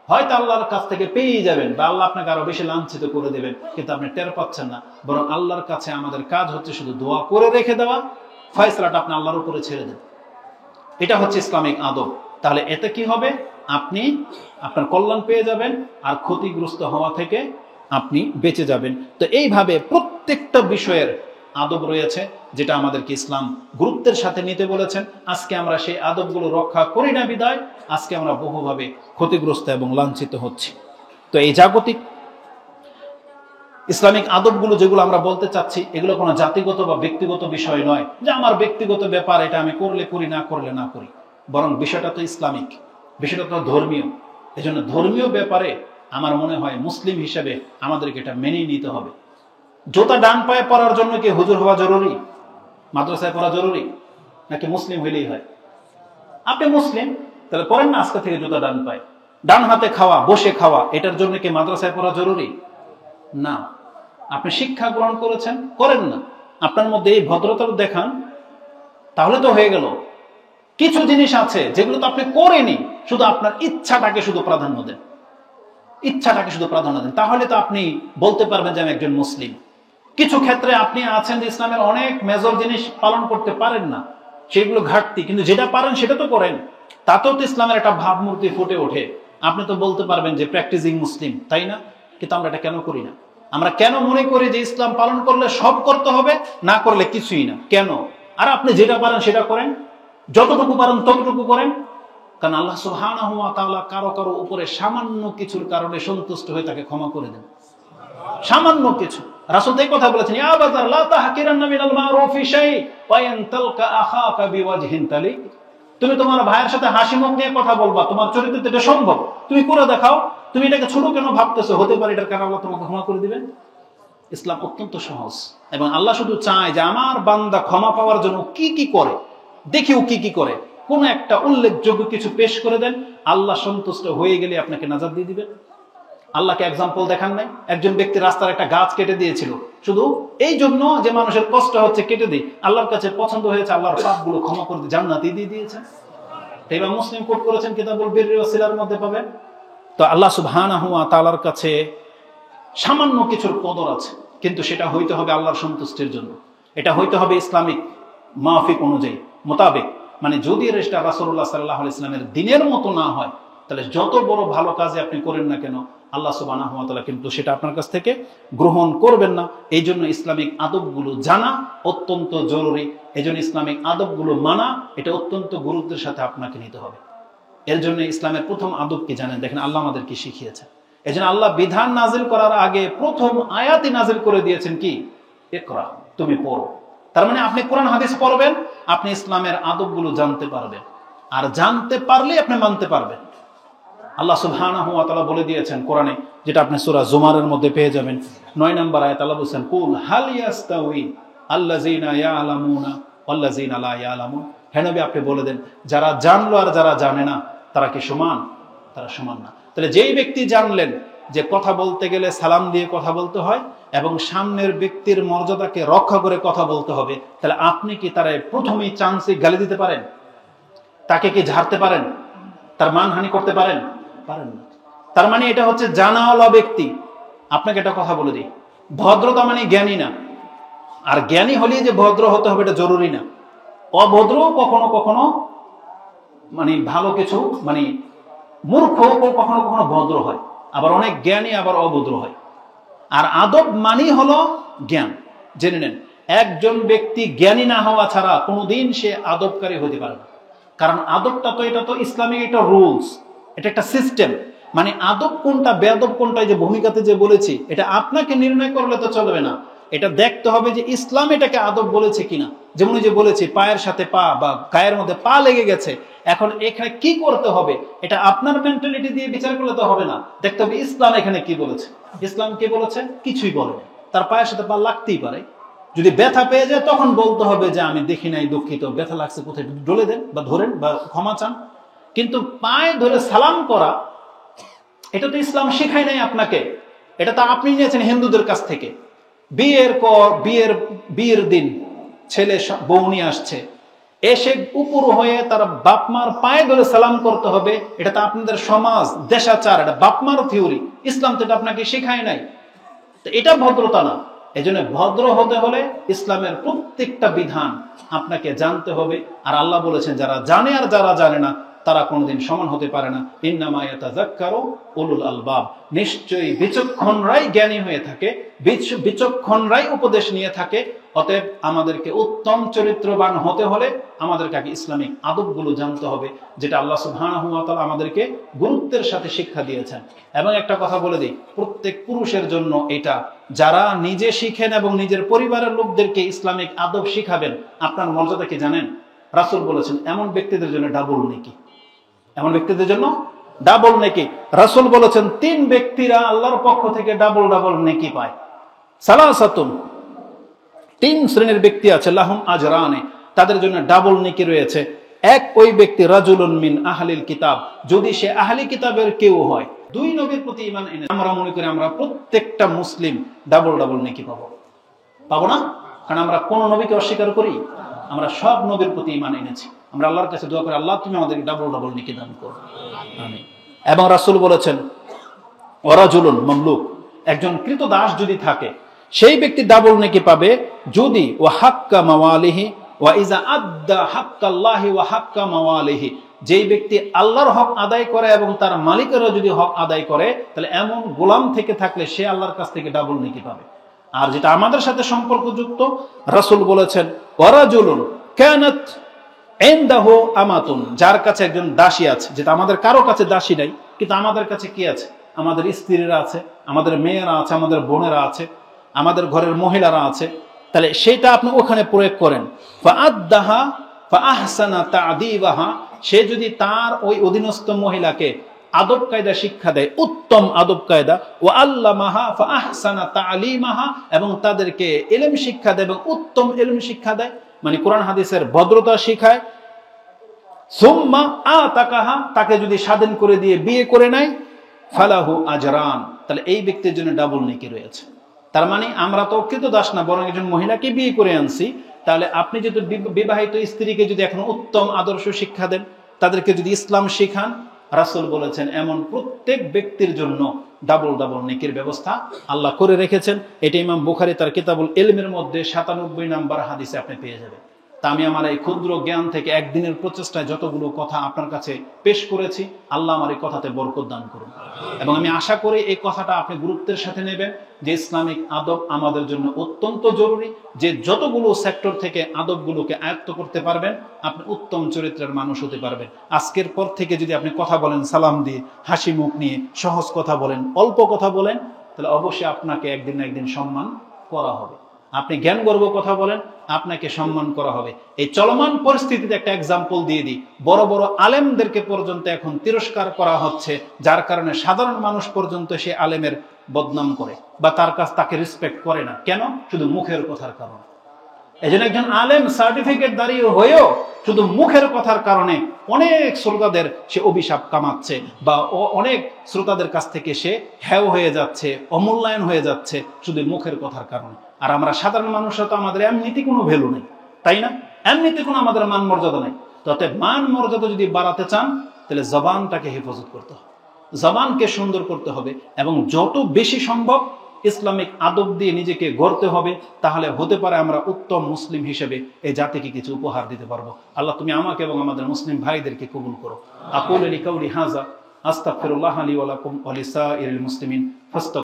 হয়তো আল্লাহর কাছ থেকে পেয়েই যাবেন, বা আল্লাহ আপনাকে আরো বেশি লাঞ্ছিত করে দেবেন, কিন্তু আপনি টের পাচ্ছেন না। বরং আল্লাহর কাছে আমাদের কাজ হচ্ছে শুধু দোয়া করে রেখে দেওয়া, ফয়সালাটা আপনি আল্লাহর উপরে ছেড়ে দেন। এটা হচ্ছে ইসলামিক আদব। তাহলে এতে কি হবে? আপনি আপনার কল্যাণ পেয়ে যাবেন আর ক্ষতিগ্রস্ত হওয়া থেকে আপনি বেঁচে যাবেন। তো এইভাবে প্রত্যেকটা বিষয়ের আদব রয়েছে, যেটা আমাদেরকে ইসলাম গুরুত্বের সাথে নিতে বলেছেন। আজকে আমরা সেই আদবগুলো রক্ষা করি না বিদায় আজকে আমরা বহুভাবে ক্ষতিগ্রস্ত এবং লাঞ্ছিত হচ্ছি। তো এই জাগতিক ইসলামিক আদবগুলো যেগুলো আমরা বলতে চাচ্ছি, এগুলো কোনো জাতিগত বা ব্যক্তিগত বিষয় নয় যে আমার ব্যক্তিগত ব্যাপার, এটা আমি করলে করি, না করলে না করি। বরং বিষয়টা তো ইসলামিক, বিষয়টা তো ধর্মীয়। এই জন্য ধর্মীয় ব্যাপারে আমার মনে হয় মুসলিম হিসেবে আমাদেরকে এটা মেনেই নিতে হবে। জুতা ডান পায়ে পরার জন্য কি হুজুর হওয়া জরুরি? মাদ্রাসায় পড়া জরুরি? নাকি মুসলিম হইলেই হয়? আপনি মুসলিম, তাহলে পড়েন না আজকে থেকে জুতা ডান পায়ে। ডান হাতে খাওয়া, বসে খাওয়া, এটার জন্য কি মাদ্রাসায় পড়া জরুরি? না। আপনি শিক্ষা গ্রহণ করেছেন, করেন না, আপনার মধ্যে এই ভদ্রতা দেখান, তাহলে তো হয়ে গেল। কিছু জিনিস আছে যেগুলো তো আপনি করেনি, শুধু আপনার ইচ্ছাটাকে শুধু প্রাধান্য দেন, ইচ্ছাটাকে শুধু প্রাধান্য দেন, তাহলে তো আপনি বলতে পারবেন যে আমি একজন মুসলিম। কিছু ক্ষেত্রে আপনি আছেন যে ইসলামের অনেক মেজর জিনিস পালন করতে পারেন না, সেগুলো ঘাটতি, কিন্তু যেটা পারেন সেটা তো করেন, তাতেও তো ইসলামের একটা ভাবমূর্তি ফুটে ওঠে। আপনি তো বলতে পারবেন যে প্র্যাকটিসিং মুসলিম, তাই না? কিন্তু আমরা এটা কেন করি না? আমরা কেন মনে করি যে ইসলাম পালন করলে সব করতে হবে, না করলে কিছুই না? কেন? আর আপনি যেটা পারেন সেটা করেন, যতটুকু পারেন ততটুকু করেন। কারণ আল্লাহ সুবহানাহু ওয়া তাআলা কারো কারো উপরে সামান্য কিছুর কারণে সন্তুষ্ট হয়ে তাকে ক্ষমা করে দেন। সামান্য কিছু। রাসূল এই কথা বলেছেন, ইয়া বাযার লা তাহকিরান্না মিনাল মারুফি শাই ওয়া ইন তালকা আখাকা বিওয়াজহিন তালিক। তুমি তোমার ভাইয়ের সাথে হাসি মুখ নিয়ে কথা বলবা, তোমার চরিত্রে এটা সম্ভব, তুমি করে দেখাও। তুমি এটাকে ছোট কেন ভাবতেছো? হতে পারে এটার কারণে আল্লাহ তোমাকে ক্ষমা করে দিবেন। ইসলাম অত্যন্ত সহজ, এবং আল্লাহ শুধু চায় যে আমার বান্দা ক্ষমা পাওয়ার জন্য কি কি করে, দেখি ও কি কি করে। কোন একটা উল্লেখযোগ্য কিছু পেশ করে দেন, আল্লাহ সন্তুষ্ট হয়ে গেলে আপনাকে নাজাত দিয়ে দিবেন। আল্লাহকে এক্সাম্পল দেখান নাই? একজন ব্যক্তি রাস্তার একটা গাছ কেটে দিয়েছিল, শুধু এই জন্য যে মানুষের কষ্ট হচ্ছে কেটে দিই, আল্লাহর কাছে পছন্দ হয়েছে, আল্লাহর পাপগুলো ক্ষমা করে দিয়ে জান্নাতি দিয়ে দিয়েছেন। এবার মুসলিম কোট করেছেন কিতাবুল বিররি ওয়াস সিলার মধ্যে পাবেন। তো আল্লাহ সুবহানাহু ওয়া তাআলার কাছে সামান্য কিছুর কদর আছে, কিন্তু সেটা হইতে হবে আল্লাহর সন্তুষ্টির জন্য। এটা হইতে হবে ইসলামিক মাফিক অনুযায়ী, মোতাবেক। মানে যদি এটা রাসূলুল্লাহ সাল্লাল্লাহু আলাইহি ওয়াসাল্লামের দ্বীনের মতো না হয়, তাহলে যত বড় ভালো কাজে আপনি করেন না কেন, আল্লাহ সুবহানাহু ওয়া তাআলা কিন্তু সেটা আপনার কাছ থেকে গ্রহণ করবেন না। এই জন্য ইসলামিক আদবগুলো জানা অত্যন্ত জরুরি। এই জন্য ইসলামিক আদবগুলো মানা, এটা অত্যন্ত গুরুত্বের সাথে আপনাকে নিতে হবে। এর জন্য ইসলামের প্রথম আদব কি জানেন? দেখেন আল্লাহ আমাদেরকে শিখিয়েছেন। এই জন্য আল্লাহ বিধান নাজিল করার আগে প্রথম আয়াতই নাজিল করে দিয়েছেন কি? ইকরা, তুমি পড়ো। তার মানে আপনি কোরআন হাদিস পড়বেন, আপনি ইসলামের আদবগুলো জানতে পারবেন, আর জানতে পারলে আপনি মানতে পারবেন। আল্লাহ সুবহানাহু ওয়া তাআলা বলে দিয়েছেন কোরআনে, যেটা আপনি সূরা জুমারের মধ্যে পেয়ে যাবেন, 9 নম্বর আয়াত। আল্লাহ বলেন, কুল হাল ইয়াস্তাউই আল্লাযিনা ইয়ালামুনা ওয়াল্লাযিনা লা ইয়ালামুন। হে নবী, আপনি বলে দেন, যারা জানলো আর যারা জানে না, তারা কি সমান? তারা সমান না। তাহলে যেই ব্যক্তি জানলেন যে কথা বলতে গেলে সালাম দিয়ে কথা বলতে হয় এবং সামনের ব্যক্তির মর্যাদাকে রক্ষা করে কথা বলতে হবে, তাহলে আপনি কি তারা প্রথমেই চান্সে গালি দিতে পারেন? তাকে কি ঝাড়তে পারেন? তার মানহানি করতে পারেন? পারেন না। তার মানে এটা হচ্ছে জানাওয়ালা ব্যক্তি। আপনাকে একটা কথা বলে দিই, ভদ্রতা মানে জ্ঞানী না। আর জ্ঞানী হলেই যে ভদ্র হতে হবে এটা জরুরি না। অভদ্র কখনো কখনো মানে ভালো কিছু, মানে মূর্খ কখনো কখনো ভদ্র হয়, আবার অনেক জ্ঞানী আবার অভদ্র হয়। আর আদব মানি হলো জ্ঞান। জেনে নেন, একজন ব্যক্তি জ্ঞানী না হওয়া ছাড়া কোনোদিন সে আদবকারী হতে পারে না। কারণ আদবটা তো, এটা তো ইসলামিক একটা রুলস, এটা একটা সিস্টেম। মানে আদব কোনটা বেয়াদব কোনটা, যে ভূমিকাতে যে বলেছি, এটা আপনাকে নির্ণয় করলে তো চলবে না। এটা দেখতে হবে যে ইসলাম এটাকে আদব বলেছে কিনা। যেমন যে বলেছি পায়ের সাথে পা বা গায়ের মধ্যে পা লেগে গেছে, এখন এখানে কি করতে হবে এটা আপনার মেন্টালিটি দিয়ে বিচার করলে তো হবে না। দেখতে হবে ইসলাম এখানে কি বলেছে। ইসলাম কি বলেছে? কিছুই বলেনি। তার পায়ের সাথে পা লাগতেই পারে। যদি ব্যথা পেয়ে যায় তখন বলতে হবে যে আমি দেখি নাই, দুঃখিত, ব্যথা লাগছে, কোথায় ডলে দেন বা ধরেন বা ক্ষমা চান। কিন্তু পায়ে ধরে সালাম করা, এটা তো ইসলাম শেখায় নাই আপনাকে। এটা তো আপনি নিয়েছেন হিন্দুদের কাছ থেকে। বিয়ের দিন ছেলে বউ নিয়ে আসছে, এসে উপর হয়ে তার বাপমার পায়ে ধরে সালাম করতে হবে, এটা তো আপনাদের সমাজ দেশাচার, এটা বাপমার থিওরি। ইসলাম তো এটা আপনাকে শেখায় নাই। তো এটা ভদ্রতা না। এই জন্য ভদ্র হতে হলে ইসলামের প্রত্যেকটা বিধান আপনাকে জানতে হবে। আর আল্লাহ বলেছেন যারা জানে আর যারা জানে না তারা কোনোদিন সমান হতে পারে না। ইন্নামা ইয়াতাযাক্কারু উলুল আলবাব, নিশ্চয়ই বিচক্ষণরাই জ্ঞানী হয়ে থাকে, বিচক্ষণরাই উপদেশ নিয়ে থাকে। অতএব আমাদেরকে উত্তম চরিত্রবান হতে হলে আমাদেরকে আগে ইসলামিক আদবগুলো জানতে হবে, যেটা আল্লাহ সুবহানাহু ওয়া তাআলা আমাদেরকে গুরুত্বের সাথে শিক্ষা দিয়েছেন। এবং একটা কথা বলে দিই, প্রত্যেক পুরুষের জন্য এটা, যারা নিজে শিখেন এবং নিজের পরিবারের লোকদেরকে ইসলামিক আদব শিখাবেন, আপনার মর্যাদা কি জানেন? রাসূল বলেছেন এমন ব্যক্তিদের জন্য ডাবল নেকি। এমন ব্যক্তিদের জন্য ডাবল নেকি। রাসূল বলেছেন 3 ব্যক্তিরা আল্লাহর পক্ষ থেকে ডাবল ডাবল নেকি পায়। সালাসাতুন, 3 শ্রেণীর ব্যক্তি আছে, লাহুম আজরানে, তাদের জন্য ডাবল নেকি রয়েছে। এক, ওই ব্যক্তি রাজুলুন মিন আহলিল কিতাব, যদি সে আহলি কিতাবের কেউ হয়। 2 নবীর প্রতি ঈমান এনে আমরা মনে করি আমরা প্রত্যেকটা মুসলিম ডাবল ডাবল নেকি পাবো। পাবো না? কারণ আমরা কোন নবীকে অস্বীকার করি? আমরা সব নবীর প্রতি ঈমান এনেছি। আমরা আল্লাহর কাছে দোয়া করি, আল্লাহ তুমি আমাদেরকে ডাবল ডাবল নেকি দান করো, আমিন। এবং রাসূল বলেছেন ওয়ারাজুলুন মামলুক, একজন কৃতদাস যদি থাকে সেই ব্যক্তি ডাবল নেকি পাবে যদি ওয়া হাক্কা মাওয়ালিহি ওয়া ইজা আদ্দা হাক্কাল্লাহি ওয়া হাক্কা মাওয়ালিহি, যেই ব্যক্তি আল্লাহর হক আদায় করে এবং তার মালিকেরও যদি হক আদায় করে, তাহলে এমন গোলাম থেকে থাকলে সে আল্লাহর কাছ থেকে ডাবল নেকি পাবে। আর যেটা আমাদের সাথে সম্পর্কযুক্ত, রাসূল বলেছেন ওয়ারাজুলুন কানাত ইনদাহু আমাতুন, যার কাছে একজন দাসী আছে, যেটা আমাদের কারো কাছে দাসী নাই, কিন্তু আমাদের কাছে কি আছে? আমাদের স্ত্রীরা আছে, আমাদের মেয়েরা আছে, আমাদের বোনেরা আছে, আমাদের ঘরের মহিলারা আছে। তাহলে সেটা আপনি ওখানে প্রয়োগ করেন। ফাআদ্দাহা ফাআহসানা তা'দীবাহা, সে যদি তার ওই অধীনস্থ মহিলাকে আদব কায়দা শিক্ষা দেয়, উত্তম আদব কায়দা, ওয়া আল্লামাহা ফাআহসানা তা'লিমাহা, এবং তাদেরকে ইলম শিক্ষা দেয় এবং উত্তম ইলম শিক্ষা দেয়, মানে কোরআন হাদিসের ভদ্রতা শিখায়। সুম্মা আতাকাহা, তাকে যদি স্বাধীন করে দিয়ে বিয়ে করে নেয়, ফালাহু আজরান, তাহলে এই ব্যক্তির জন্য ডাবল নেকি রয়েছে। তার মানে আমরা তো কৃতদাস না, বরং একজন মহিলাকে বিয়ে করে আনছি। তাহলে আপনি যদি বিবাহিত স্ত্রীকে যদি এখন উত্তম আদর্শ শিক্ষা দেন, তাদেরকে যদি ইসলাম শিখান, রাসূল বলেছেন এমন প্রত্যেক ব্যক্তির জন্য ডাবল ডাবল নেকির ব্যবস্থা আল্লাহ করে রেখেছেন। এটা ইমাম বুখারী তার কিতাবুল ইলমের মধ্যে 97 নম্বর হাদিসে আপনি পেয়ে যাবেন। তা আমি আমার এই ক্ষুদ্র জ্ঞান থেকে একদিনের প্রচেষ্টায় যতগুলো কথা আপনার কাছে পেশ করেছি, আল্লাহ আমার এই কথাতে বরকত দান করুন। এবং আমি আশা করি এই কথাটা আপনি গুরুত্বের সাথে নেবেন যে ইসলামিক আদব আমাদের জন্য অত্যন্ত জরুরি। যে যতগুলো সেক্টর থেকে আদবগুলোকে আয়ত্ত করতে পারবেন, আপনি উত্তম চরিত্রের মানুষ হতে পারবেন। আজকের পর থেকে যদি আপনি কথা বলেন সালাম দিয়ে, হাসি মুখ নিয়ে, সহজ কথা বলেন, অল্প কথা বলেন, তাহলে অবশ্যই আপনাকে একদিন না একদিন সম্মান করা হবে। আপনি জ্ঞান গর্ব কথা বলেন, আপনাকে সম্মান করা হবে। এই চলমান পরিস্থিতিতে একটা এক্সাম্পল দিয়ে দিই, বড় বড় আলেমদেরকে পর্যন্ত এখন তিরস্কার করা হচ্ছে, যার কারণে সাধারণ মানুষ পর্যন্ত সে আলেমের বদনাম করে বা তার কাছে তাকে রেসপেক্ট করে না। কেন? শুধু মুখের কথার কারণে। এই জন্য একজন আলেম সার্টিফিকেট দাঁড়িয়ে হয়েও শুধু মুখের কথার কারণে অনেক শ্রোতাদের সে অভিশাপ কামাচ্ছে, বা অনেক শ্রোতাদের কাছ থেকে সে হেয় হয়ে যাচ্ছে, অমূল্যায়ন হয়ে যাচ্ছে শুধু মুখের কথার কারণে। আর আমরা সাধারণ মানুষরা তো আমাদের এমনিতে কোনো ভ্যালু নেই, তাই না? এমনিতে কোনো আমাদের মান মর্যাদা নেই। তাতে মান মর্যাদা যদি বাড়াতে চান তাহলে জবানটাকে হেফাজত করতে হবে, জবানকে সুন্দর করতে হবে, এবং যত বেশি সম্ভব ইসলামিক আদব দিয়ে নিজেকে গড়তে হবে। তাহলে হতে পারে আমরা উত্তম মুসলিম হিসেবে এই জাতিকে কিছু উপহার দিতে পারবো। আল্লাহ তুমি আমাকে এবং আমাদের মুসলিম ভাইদেরকে কবুল করো। আকুলু লিকাউলি হাযা আস্তাগফিরুল্লাহ লি ওয়া লাকুম ওয়া লিসাইরিল মুসলিমিন ফাস্তাগফিরুহ।